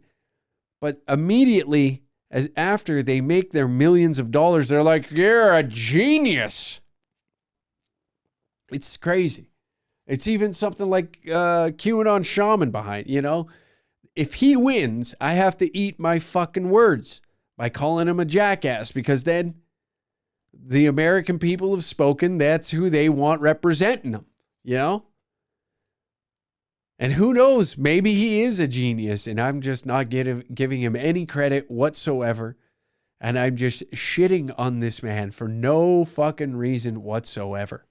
[SPEAKER 2] But immediately, after they make their millions of dollars, they're like, you're a genius. It's crazy. It's even something like QAnon shaman behind, If he wins, I have to eat my fucking words by calling him a jackass, because then the American people have spoken. That's who they want representing them, And who knows? Maybe he is a genius, and I'm just not giving him any credit whatsoever. And I'm just shitting on this man for no fucking reason whatsoever.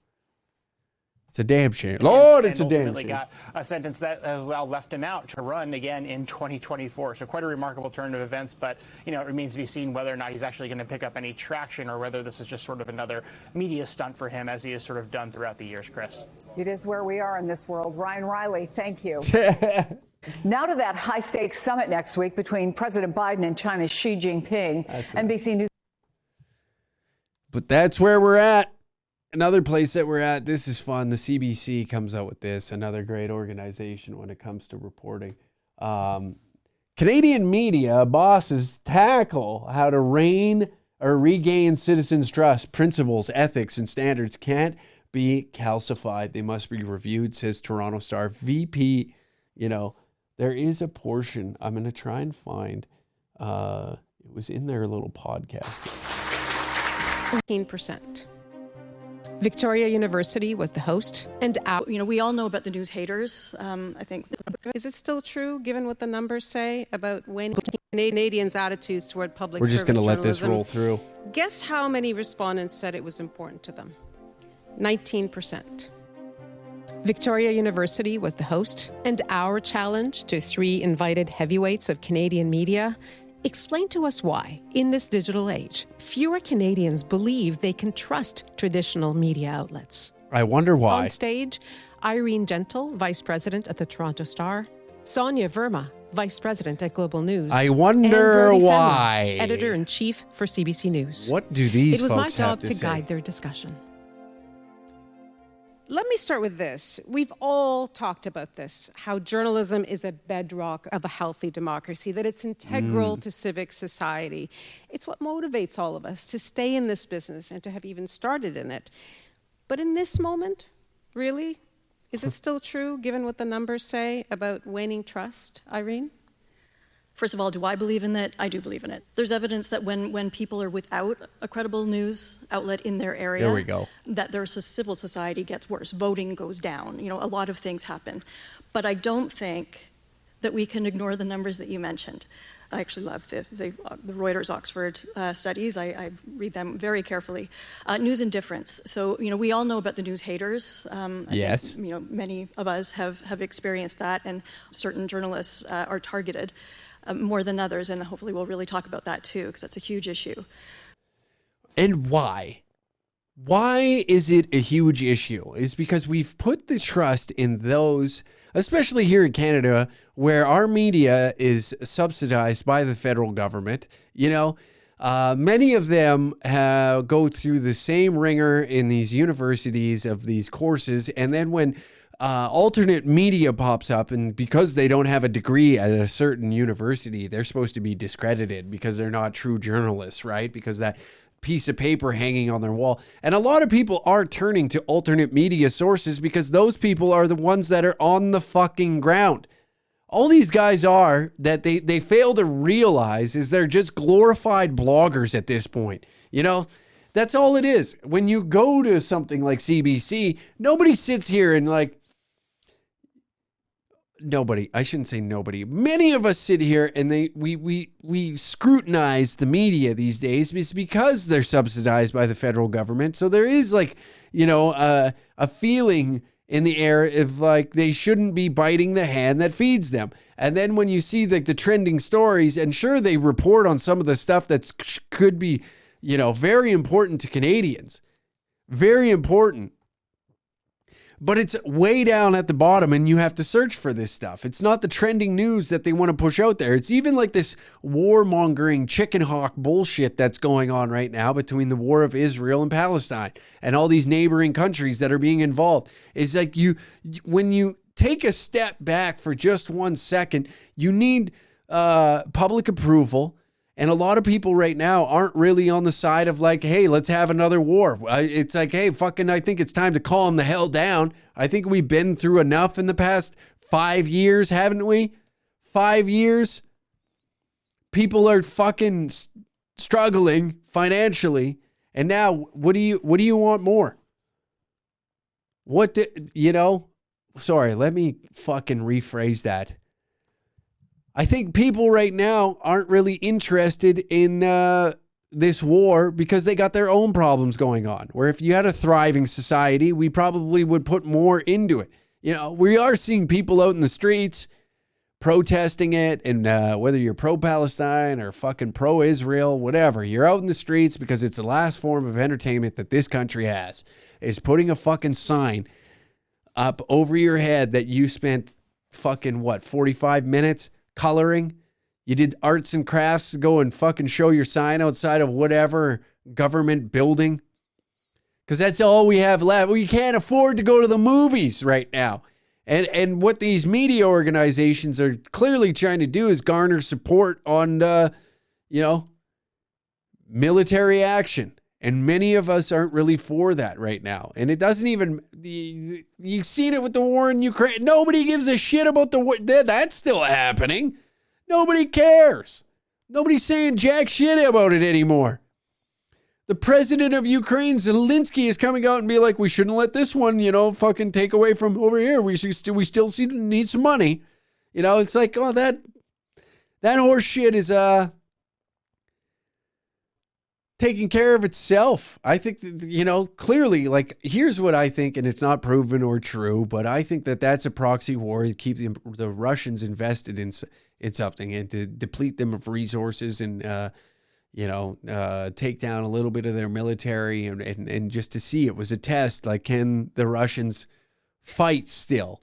[SPEAKER 2] It's a damn shame. Lord, it's a damn shame.
[SPEAKER 4] Got a sentence that has now left him out to run again in 2024. So quite a remarkable turn of events, but it remains to be seen whether or not he's actually going to pick up any traction, or whether this is just sort of another media stunt for him, as he has sort of done throughout the years, Chris.
[SPEAKER 3] It is where we are in this world. Ryan Riley, thank you. Now to that high-stakes summit next week between President Biden and China's Xi Jinping. NBC News.
[SPEAKER 2] But that's where we're at. Another place that we're at, this is fun. The CBC comes out with this, another great organization when it comes to reporting. Canadian media bosses tackle how to regain citizens' trust. Principles, ethics, and standards can't be calcified. They must be reviewed, says Toronto Star VP. There is a portion, I'm going to try and find, it was in their little podcast.
[SPEAKER 5] 15%. Victoria University was the host, and
[SPEAKER 6] we all know about the news haters. I think.
[SPEAKER 5] Is it still true, given what the numbers say about when Canadians' attitudes toward public service
[SPEAKER 2] journalism? We're just going to let this
[SPEAKER 5] journalism?
[SPEAKER 2] roll through.
[SPEAKER 5] Guess how many respondents said it was important to them? 19%. Victoria University was the host, and our challenge to 3 invited heavyweights of Canadian media: explain to us why, in this digital age, fewer Canadians believe they can trust traditional media outlets.
[SPEAKER 2] I wonder why.
[SPEAKER 5] On stage, Irene Gentle, Vice President at the Toronto Star; Sonia Verma, Vice President at Global News.
[SPEAKER 2] I wonder why.
[SPEAKER 5] Editor-in-Chief for CBC News.
[SPEAKER 2] What do these folks have to say?
[SPEAKER 5] It was my job to guide their discussion. Let me start with this. We've all talked about this, how journalism is a bedrock of a healthy democracy, that it's integral to civic society. It's what motivates all of us to stay in this business and to have even started in it. But in this moment, really, is it still true, given what the numbers say about waning trust, Irene?
[SPEAKER 6] First of all, do I believe in that? I do believe in it. There's evidence that when people are without a credible news outlet in their area,
[SPEAKER 2] there we go,
[SPEAKER 6] that their civil society gets worse. Voting goes down. A lot of things happen. But I don't think that we can ignore the numbers that you mentioned. I actually love the Reuters Oxford studies. I read them very carefully. News indifference. So, we all know about the news haters.
[SPEAKER 2] Yes.
[SPEAKER 6] I think, many of us have experienced that, and certain journalists are targeted more than others, and hopefully we'll really talk about that too, because that's a huge issue.
[SPEAKER 2] And why? Why is it a huge issue? It's because we've put the trust in those, especially here in Canada, where our media is subsidized by the federal government. Many of them go through the same ringer in these universities of these courses, and then when alternate media pops up, and because they don't have a degree at a certain university, they're supposed to be discredited because they're not true journalists, right? Because that piece of paper hanging on their wall. And a lot of people are turning to alternate media sources because those people are the ones that are on the fucking ground. All these guys are that they fail to realize is they're just glorified bloggers at this point. You know, that's all it is. When you go to something like CBC, nobody sits here and like, nobody, I shouldn't say nobody. Many of us sit here and we scrutinize the media these days because they're subsidized by the federal government. So there is like, you know, a feeling in the air of like they shouldn't be biting the hand that feeds them. And then when you see like the trending stories, and sure, they report on some of the stuff that could be, you know, very important to Canadians, very important. But it's way down at the bottom and you have to search for this stuff. It's not the trending news that they want to push out there. It's even like this warmongering chicken hawk bullshit that's going on right now between the war of Israel and Palestine and all these neighboring countries that are being involved. It's like when you take a step back for just 1 second, you need public approval. And a lot of people right now aren't really on the side of like, hey, let's have another war. It's like, hey, fucking, I think it's time to calm the hell down. I think we've been through enough in the past 5 years, haven't we? 5 years. People are fucking struggling financially. And now what do you want more? Sorry, let me fucking rephrase that. I think people right now aren't really interested in this war because they got their own problems going on. Where if you had a thriving society, we probably would put more into it. You know, we are seeing people out in the streets protesting it, and whether you're pro-Palestine or fucking pro-Israel, whatever, you're out in the streets because it's the last form of entertainment that this country has, is putting a fucking sign up over your head that you spent fucking, 45 minutes coloring. You did arts and crafts to go and fucking show your sign outside of whatever government building. Because that's all we have left. We can't afford to go to the movies right now. And what these media organizations are clearly trying to do is garner support on, military action. And many of us aren't really for that right now. And it doesn't even, you've seen it with the war in Ukraine. Nobody gives a shit about the war. That's still happening. Nobody cares. Nobody's saying jack shit about it anymore. The president of Ukraine, Zelensky, is coming out and be like, we shouldn't let this one, fucking take away from over here. We still need some money. It's like, oh, that horse shit is, taking care of itself. I think that, clearly, like, here's what I think, and it's not proven or true, but I think that that's a proxy war to keep the Russians invested in something and to deplete them of resources and, take down a little bit of their military and just to see. It was a test, like, can the Russians fight still?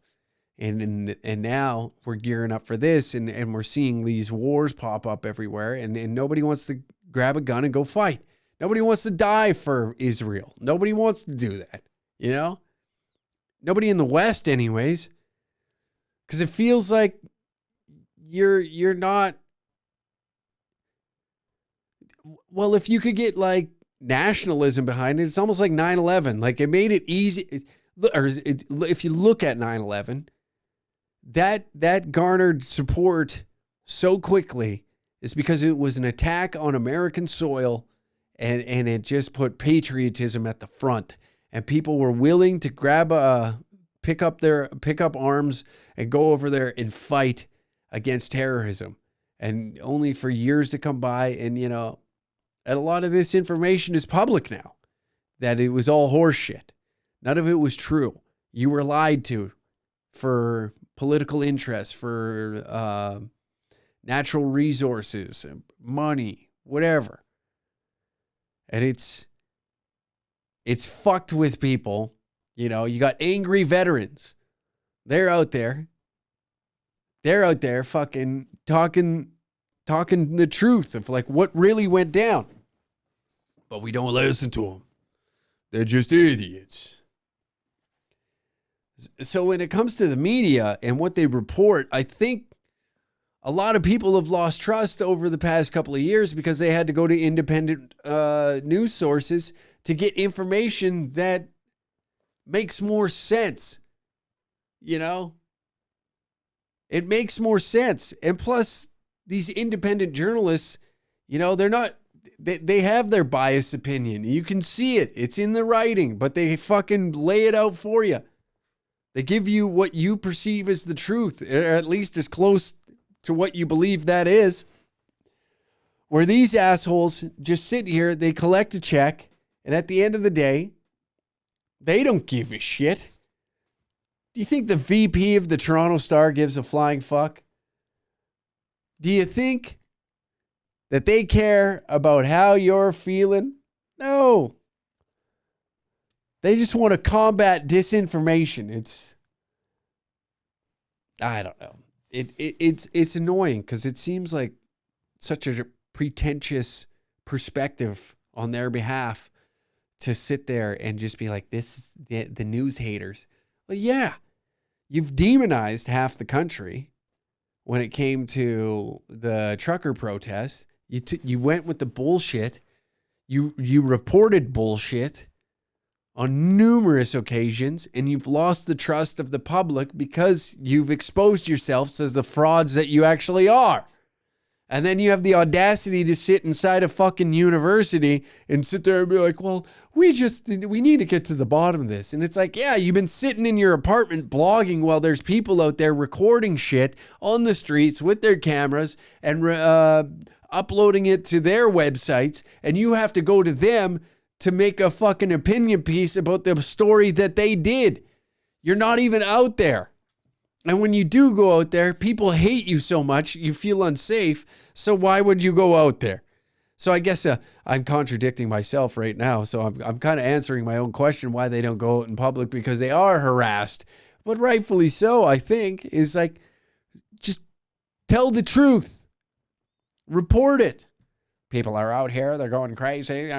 [SPEAKER 2] And now we're gearing up for this, and we're seeing these wars pop up everywhere, and nobody wants to grab a gun and go fight. Nobody wants to die for Israel. Nobody wants to do that, Nobody in the West anyways. Because it feels like you're not. Well, if you could get like nationalism behind it, it's almost like 9/11. Like it made it easy. If you look at 9/11, that garnered support so quickly. It's because it was an attack on American soil, and it just put patriotism at the front. And people were willing to pick up arms and go over there and fight against terrorism. And only for years to come by, and and a lot of this information is public now, that it was all horseshit. None of it was true. You were lied to for political interest, for natural resources, money, whatever. And it's fucked with people. You got angry veterans. They're out there fucking talking the truth of like what really went down. But we don't listen to them. They're just idiots. So when it comes to the media and what they report, I think a lot of people have lost trust over the past couple of years because they had to go to independent news sources to get information that makes more sense. You know? It makes more sense. And plus, these independent journalists, you know, they're not, they have their biased opinion. You can see it. It's in the writing, but they fucking lay it out for you. They give you what you perceive as the truth, or at least as close to what you believe that is. Where these assholes just sit here, they collect a check, and at the end of the day, they don't give a shit. Do you think the VP of the Toronto Star gives a flying fuck? Do you think that they care about how you're feeling? No. They just want to combat disinformation. I don't know. It's annoying because it seems like such a pretentious perspective on their behalf to sit there and just be like, this is the news haters. Well, yeah, you've demonized half the country when it came to the trucker protest. You went with the bullshit. You reported bullshit on numerous occasions, and you've lost the trust of the public because you've exposed yourselves as the frauds that you actually are. And then you have the audacity to sit inside a fucking university and sit there and be like, well, we need to get to the bottom of this. And it's like, yeah, you've been sitting in your apartment blogging while there's people out there recording shit on the streets with their cameras and uploading it to their websites. And you have to go to them to make a fucking opinion piece about the story that they did. You're not even out there. And when you do go out there, people hate you so much, you feel unsafe. So why would you go out there? So I guess I'm contradicting myself right now. So I'm kind of answering my own question why they don't go out in public, because they are harassed. But rightfully so, I think, is like, just tell the truth. Report it. People are out here, they're going crazy.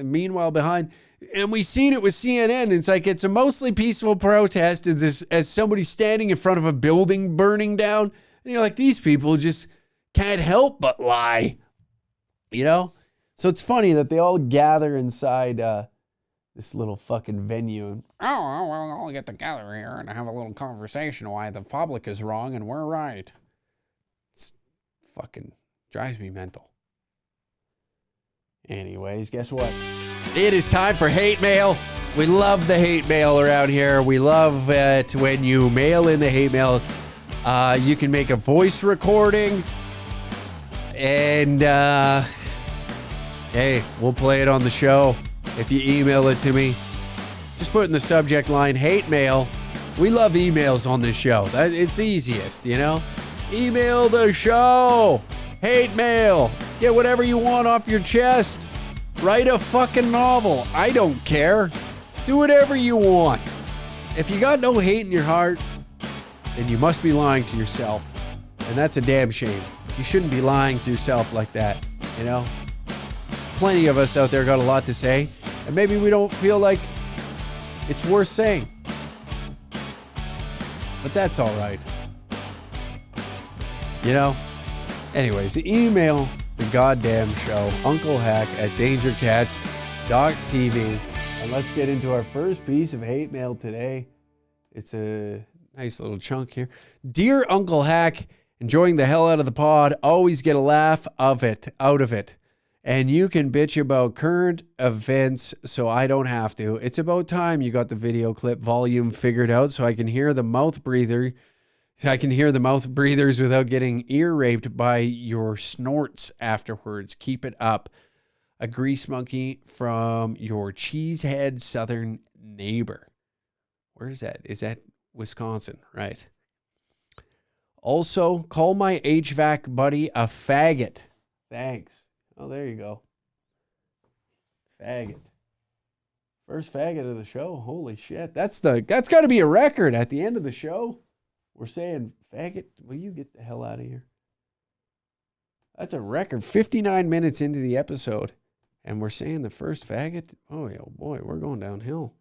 [SPEAKER 2] Meanwhile, behind, and we've seen it with CNN. It's like it's a mostly peaceful protest as somebody standing in front of a building burning down. And you're like, these people just can't help but lie. You know? So it's funny that they all gather inside this little fucking venue. And, well, we'll all get together here and have a little conversation why the public is wrong and we're right. It's fucking drives me mental. Anyways, guess what? It is time for hate mail. We love the hate mail around here. We love it when you mail in the hate mail. You can make a voice recording. And, hey, we'll play it on the show. If you email it to me, just put in the subject line, hate mail. We love emails on this show. It's easiest, you know? Email the show. Hate mail. Get whatever you want off your chest. Write a fucking novel. I don't care. Do whatever you want. If you got no hate in your heart, then you must be lying to yourself. And that's a damn shame. You shouldn't be lying to yourself like that, you know? Plenty of us out there got a lot to say, and maybe we don't feel like it's worth saying. But that's all right. You know? Anyways, email the goddamn show, unclehack@dangercats.tv. And let's get into our first piece of hate mail today. It's a nice little chunk here. Dear Uncle Hack, enjoying the hell out of the pod. Always get a laugh out of it. And you can bitch about current events so I don't have to. It's about time you got the video clip volume figured out so I can hear the mouth breathers without getting ear raped by your snorts afterwards. Keep it up. A grease monkey from your cheesehead southern neighbor. Where is that? Is that Wisconsin? Right. Also, call my HVAC buddy a faggot. Thanks. Oh, there you go. Faggot. First faggot of the show. Holy shit. That's got to be a record at the end of the show. We're saying, faggot, will you get the hell out of here? That's a record. 59 minutes into the episode. And we're saying the first faggot. Oh boy, we're going downhill.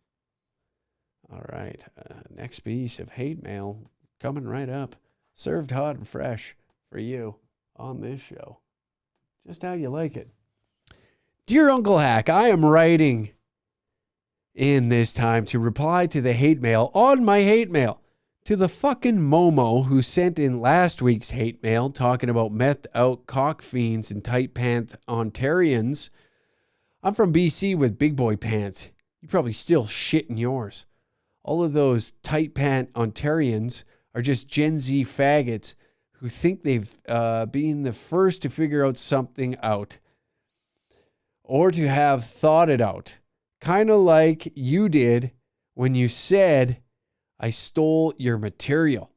[SPEAKER 2] All right. Next piece of hate mail coming right up. Served hot and fresh for you on this show. Just how you like it. Dear Uncle Hack, I am writing in this time to reply to the hate mail on my hate mail. To the fucking Momo who sent in last week's hate mail talking about methed out cock fiends and tight pant Ontarians. I'm from BC with big boy pants. You probably still shit in yours. All of those tight pant Ontarians are just Gen Z faggots who think they've been the first to figure out something out or to have thought it out. Kind of like you did when you said, I stole your material.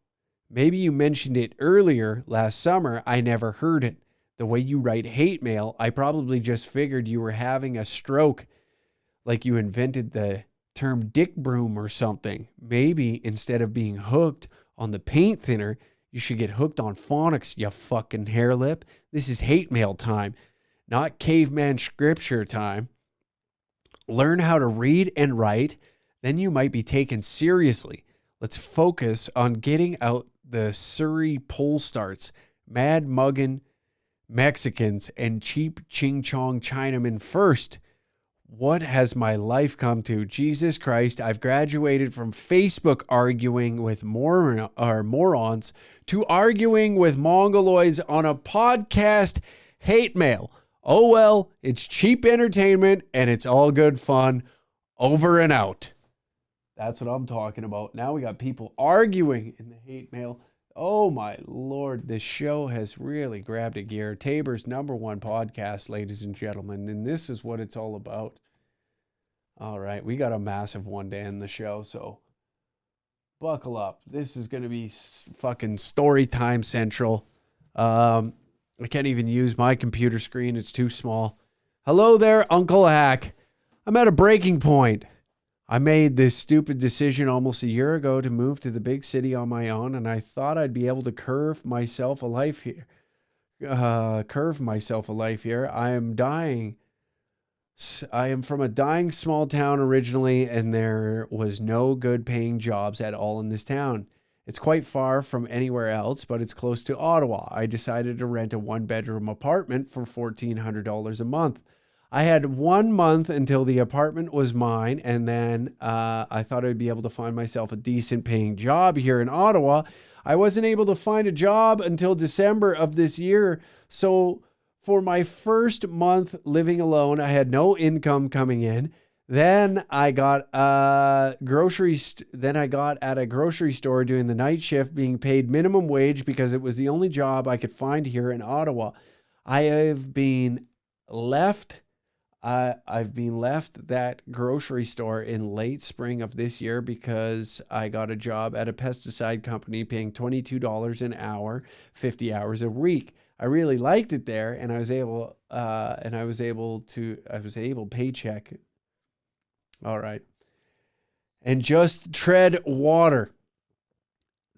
[SPEAKER 2] Maybe you mentioned it earlier last summer. I never heard it. The way you write hate mail, I probably just figured you were having a stroke, like you invented the term dick broom or something. Maybe instead of being hooked on the paint thinner, you should get hooked on phonics, you fucking hair lip. This is hate mail time, not caveman scripture time. Learn how to read and write, then you might be taken seriously. Let's focus on getting out the Surrey pole starts, mad muggin' Mexicans, and cheap ching chong Chinamen first. What has my life come to? Jesus Christ, I've graduated from Facebook arguing with morons to arguing with mongoloids on a podcast hate mail. Oh well, it's cheap entertainment and it's all good fun. Over and out. That's what I'm talking about. Now we got people arguing in the hate mail. Oh my Lord, this show has really grabbed a gear. Tabor's #1 podcast, ladies and gentlemen, and this is what it's all about. All right, we got a massive one to end the show, so buckle up. This is going to be fucking story time central. I can't even use my computer screen. It's too small. Hello there, Uncle Hack. I'm at a breaking point. I made this stupid decision almost a year ago to move to the big city on my own, and I thought I'd be able to curve myself a life here. I am dying. I am from a dying small town originally, and there was no good paying jobs at all in this town. It's quite far from anywhere else, but it's close to Ottawa. I decided to rent a 1-bedroom apartment for $1,400 a month. I had 1 month until the apartment was mine, and then I thought I'd be able to find myself a decent paying job here in Ottawa. I wasn't able to find a job until December of this year, so for my first month living alone, I had no income coming in. Then I got at a grocery store doing the night shift, being paid minimum wage because it was the only job I could find here in Ottawa. I've been left that grocery store in late spring of this year because I got a job at a pesticide company paying $22 an hour, 50 hours a week. I really liked it there, and I was able paycheck. All right. And just tread water.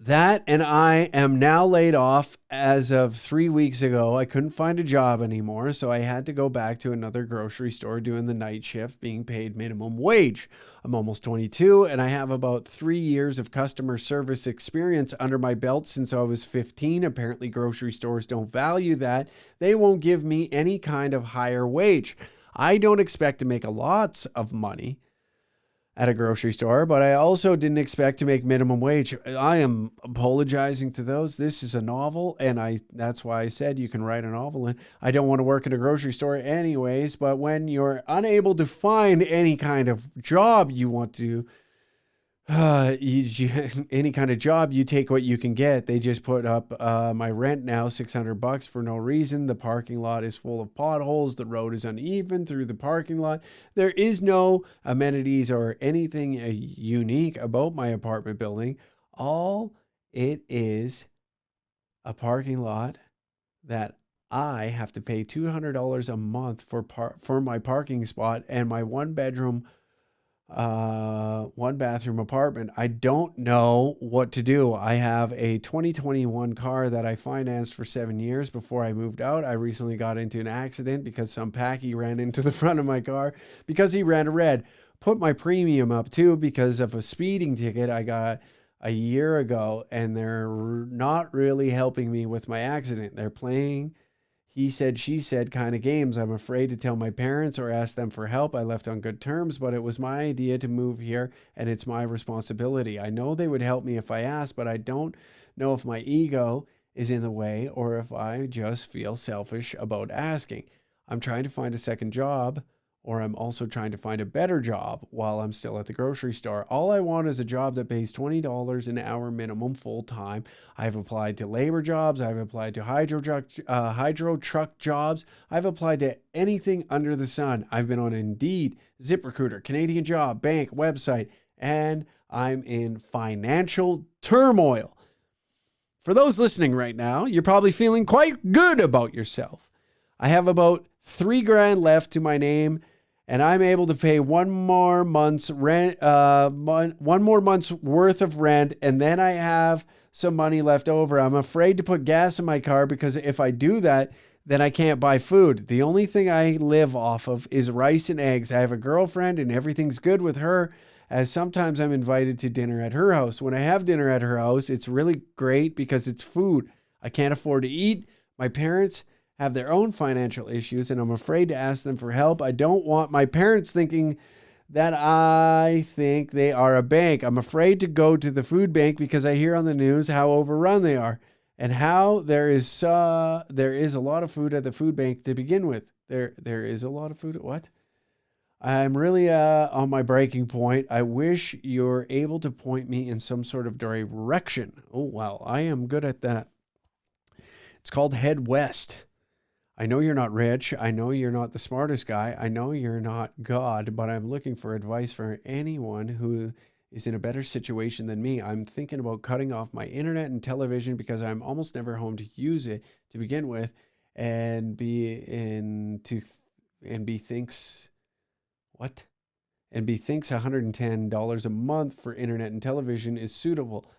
[SPEAKER 2] That, and I am now laid off as of 3 weeks ago. I couldn't find a job anymore, so I had to go back to another grocery store doing the night shift, being paid minimum wage. I'm almost 22, and I have about 3 years of customer service experience under my belt since I was 15. Apparently, grocery stores don't value that. They won't give me any kind of higher wage. I don't expect to make a lot of money at a grocery store, but I also didn't expect to make minimum wage. I am apologizing to those. This is a novel, and that's why I said you can write a novel in. I don't want to work in a grocery store anyways, but when you're unable to find any kind of job you want to, any kind of job, you take what you can get. They just put up my rent now, $600 for no reason. The parking lot is full of potholes. The road is uneven through the parking lot. There is no amenities or anything unique about my apartment building. All it is a parking lot that I have to pay $200 a month for my parking spot and my 1-bedroom 1-bathroom apartment. I don't know what to do. I have a 2021 car that I financed for 7 years before I moved out. I recently got into an accident because some packy ran into the front of my car because he ran a red. put my premium up too because of a speeding ticket I got a year ago, and they're not really helping me with my accident. They're playing he said, she said kind of games. I'm afraid to tell my parents or ask them for help. I left on good terms, but it was my idea to move here, and it's my responsibility. I know they would help me if I asked, but I don't know if my ego is in the way or if I just feel selfish about asking. I'm trying to find a second job, or I'm also trying to find a better job while I'm still at the grocery store. All I want is a job that pays $20 an hour minimum full time. I've applied to labor jobs. I've applied to hydro truck jobs. I've applied to anything under the sun. I've been on Indeed, ZipRecruiter, Canadian Job, Bank, website, and I'm in financial turmoil. For those listening right now, you're probably feeling quite good about yourself. I have about $3,000 left to my name, and I'm able to pay one more month's rent, one more month's worth of rent, and then I have some money left over. I'm afraid to put gas in my car because if I do that, then I can't buy food. The only thing I live off of is rice and eggs. I have a girlfriend, and everything's good with her, as sometimes I'm invited to dinner at her house. When I have dinner at her house, it's really great because it's food I can't afford to eat. My parents have their own financial issues, and I'm afraid to ask them for help. I don't want my parents thinking that I think they are a bank. I'm afraid to go to the food bank because I hear on the news how overrun they are and how there is a lot of food at the food bank to begin with. There is a lot of food. What? I'm really on my breaking point. I wish you're able to point me in some sort of direction. Oh, wow. I am good at that. It's called Head West. I know you're not rich. I know you're not the smartest guy. I know you're not God, but I'm looking for advice for anyone who is in a better situation than me. I'm thinking about cutting off my internet and television because I'm almost never home to use it to begin with, and B thinks $110 a month for internet and television is suitable.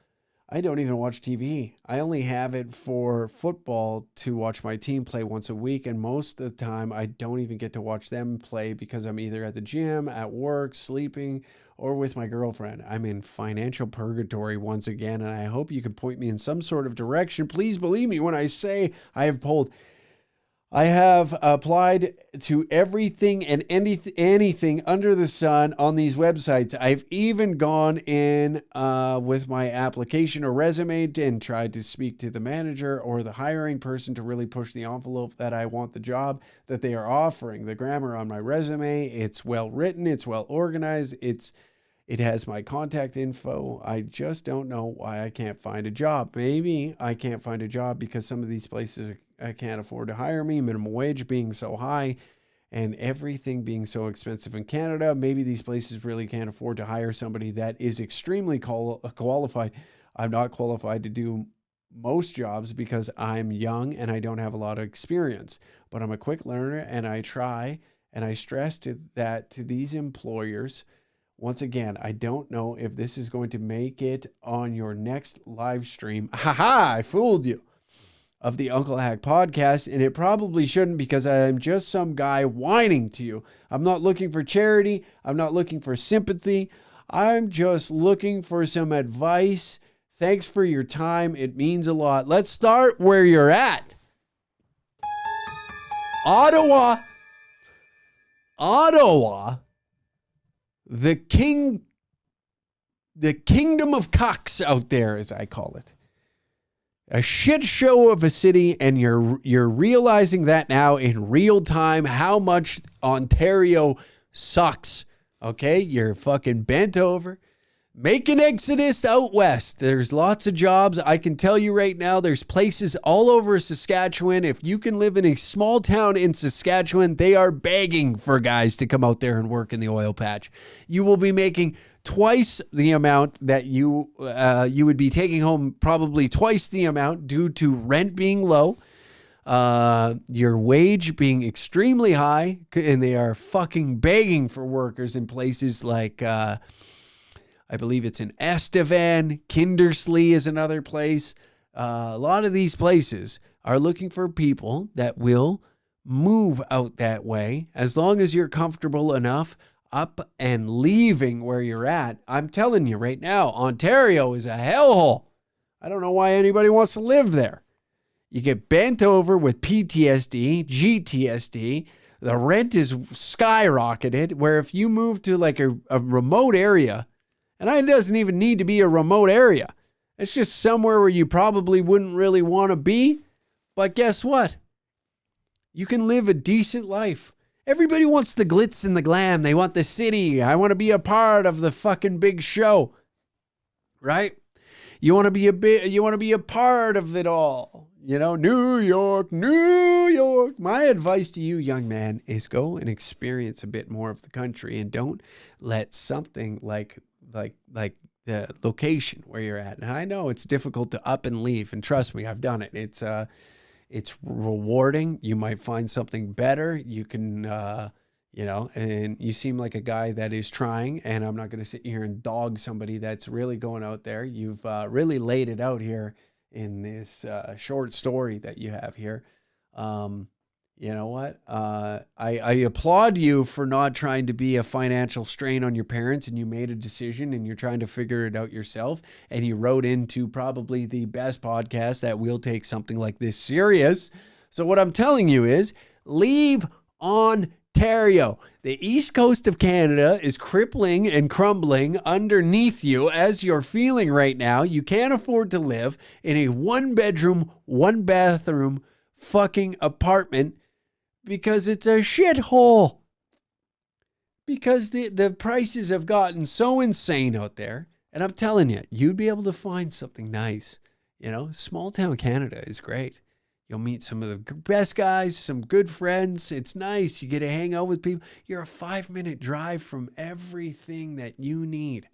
[SPEAKER 2] I don't even watch TV. I only have it for football to watch my team play once a week, and most of the time I don't even get to watch them play because I'm either at the gym, at work, sleeping, or with my girlfriend. I'm in financial purgatory once again, and I hope you can point me in some sort of direction. Please believe me when I say I have applied to everything and anything under the sun on these websites. I've even gone in with my application or resume and tried to speak to the manager or the hiring person to really push the envelope that I want the job that they are offering. The grammar on my resume, it's well written, it's well organized, it has my contact info. I just don't know why I can't find a job. Maybe I can't find a job because some of these places can't afford to hire me, minimum wage being so high and everything being so expensive in Canada. Maybe these places really can't afford to hire somebody that is extremely qualified. I'm not qualified to do most jobs because I'm young and I don't have a lot of experience, but I'm a quick learner and I try, and I stress to these employers. Once again, I don't know if this is going to make it on your next live stream. I fooled you. Of the Uncle Hack podcast, and it probably shouldn't because I'm just some guy whining to you. I'm not looking for charity. I'm not looking for sympathy. I'm just looking for some advice. Thanks for your time. It means a lot. Let's start where you're at. Ottawa. The kingdom of cucks out there, as I call it. A shit show of a city, and you're realizing that now in real time how much Ontario sucks. Okay, you're fucking bent over. Make an exodus out west. There's lots of jobs. I can tell you right now, there's places all over Saskatchewan. If you can live in a small town in Saskatchewan, they are begging for guys to come out there and work in the oil patch. You will be making twice the amount that you would be taking home, probably twice the amount due to rent being low, your wage being extremely high, and they are fucking begging for workers in places like, I believe it's in Estevan, Kindersley is another place. A lot of these places are looking for people that will move out that way. As long as you're comfortable enough, up and leaving where you're at, I'm telling you right now, Ontario is a hellhole. I don't know why anybody wants to live there. You get bent over with PTSD, GTSD. The rent is skyrocketed, where if you move to like a remote area, and it doesn't even need to be a remote area. It's just somewhere where you probably wouldn't really want to be. But guess what? You can live a decent life. Everybody wants the glitz and the glam. They want the city. I want to be a part of the fucking big show. Right? You want to be a part of it all. You know, New York, New York. My advice to you, young man, is go and experience a bit more of the country, and don't let something like the location where you're at. And I know it's difficult to up and leave, and trust me, I've done it. It's rewarding. You might find something better. You can, and you seem like a guy that is trying, and I'm not going to sit here and dog somebody that's really going out there. You've really laid it out here in this short story that you have here. You know what? I applaud you for not trying to be a financial strain on your parents, and you made a decision and you're trying to figure it out yourself. And you wrote into probably the best podcast that will take something like this serious. So what I'm telling you is leave Ontario. The east coast of Canada is crippling and crumbling underneath you as you're feeling right now. You can't afford to live in a 1-bedroom, 1-bathroom fucking apartment because it's a shithole. Because the prices have gotten so insane out there. And I'm telling you, you'd be able to find something nice. You know, small town Canada is great. You'll meet some of the best guys, some good friends. It's nice. You get to hang out with people. You're a 5-minute drive from everything that you need.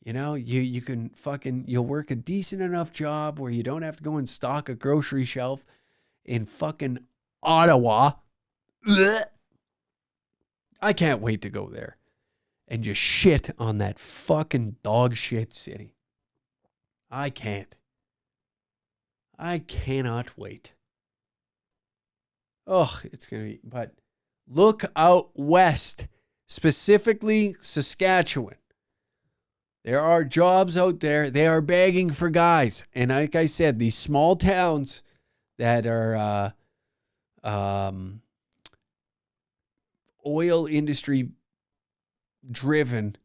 [SPEAKER 2] You know, you can you'll work a decent enough job where you don't have to go and stock a grocery shelf in fucking Ottawa. Blech. I can't wait to go there and just shit on that fucking dog shit city. I can't. I cannot wait. Oh, it's going to be, but look out west, specifically Saskatchewan. There are jobs out there. They are begging for guys. And like I said, these small towns that are oil industry driven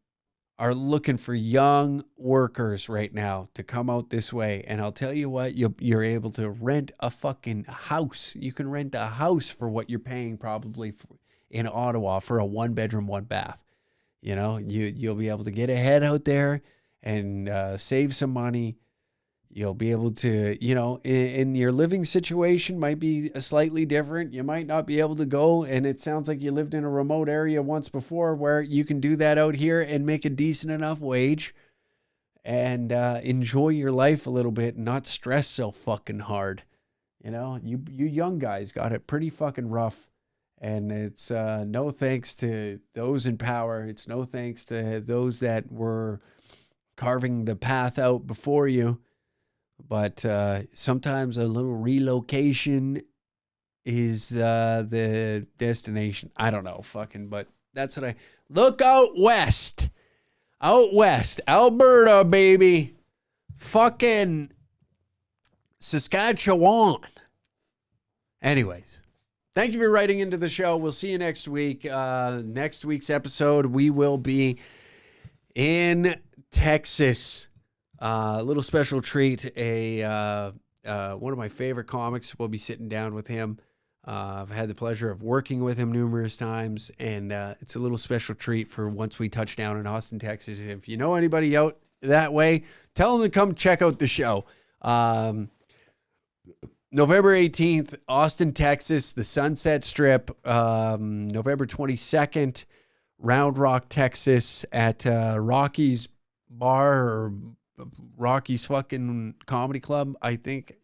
[SPEAKER 2] are looking for young workers right now to come out this way. And I'll tell you what, you're able to rent a fucking house. You can rent a house for what you're paying probably in Ottawa for a 1-bedroom, 1-bath. You know, you'll be able to get ahead out there and save some money. You'll be able to, you know, in your living situation might be slightly different. You might not be able to go, and it sounds like you lived in a remote area once before where you can do that out here and make a decent enough wage and enjoy your life a little bit and not stress so fucking hard. You know, you young guys got it pretty fucking rough, and it's no thanks to those in power. It's no thanks to those that were carving the path out before you. But sometimes a little relocation is the destination. I don't know, but that's what look out west. Out west. Alberta, baby. Fucking Saskatchewan. Anyways, thank you for writing into the show. We'll see you next week. Next week's episode, we will be in Texas. A little special treat. One of my favorite comics. We'll be sitting down with him. I've had the pleasure of working with him numerous times, and it's a little special treat for once we touch down in Austin, Texas. If you know anybody out that way, tell them to come check out the show. November 18th, Austin, Texas, the Sunset Strip. November 22nd, Round Rock, Texas, at Rocky's Bar or Rocky's fucking comedy club, I think. I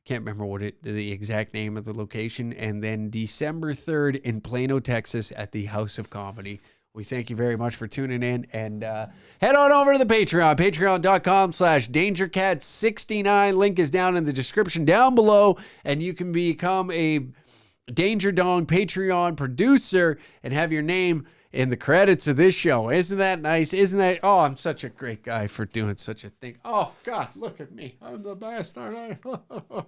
[SPEAKER 2] can't remember the exact name of the location. And then December 3rd in Plano, Texas at the House of Comedy. We thank you very much for tuning in, and head on over to the Patreon, patreon.com/DangerCat69. Link is down in the description down below, and you can become a Danger Dong Patreon producer and have your name in the credits of this show. Isn't that nice? Isn't that? Oh, I'm such a great guy for doing such a thing. Oh, God, look at me. I'm the best, aren't I?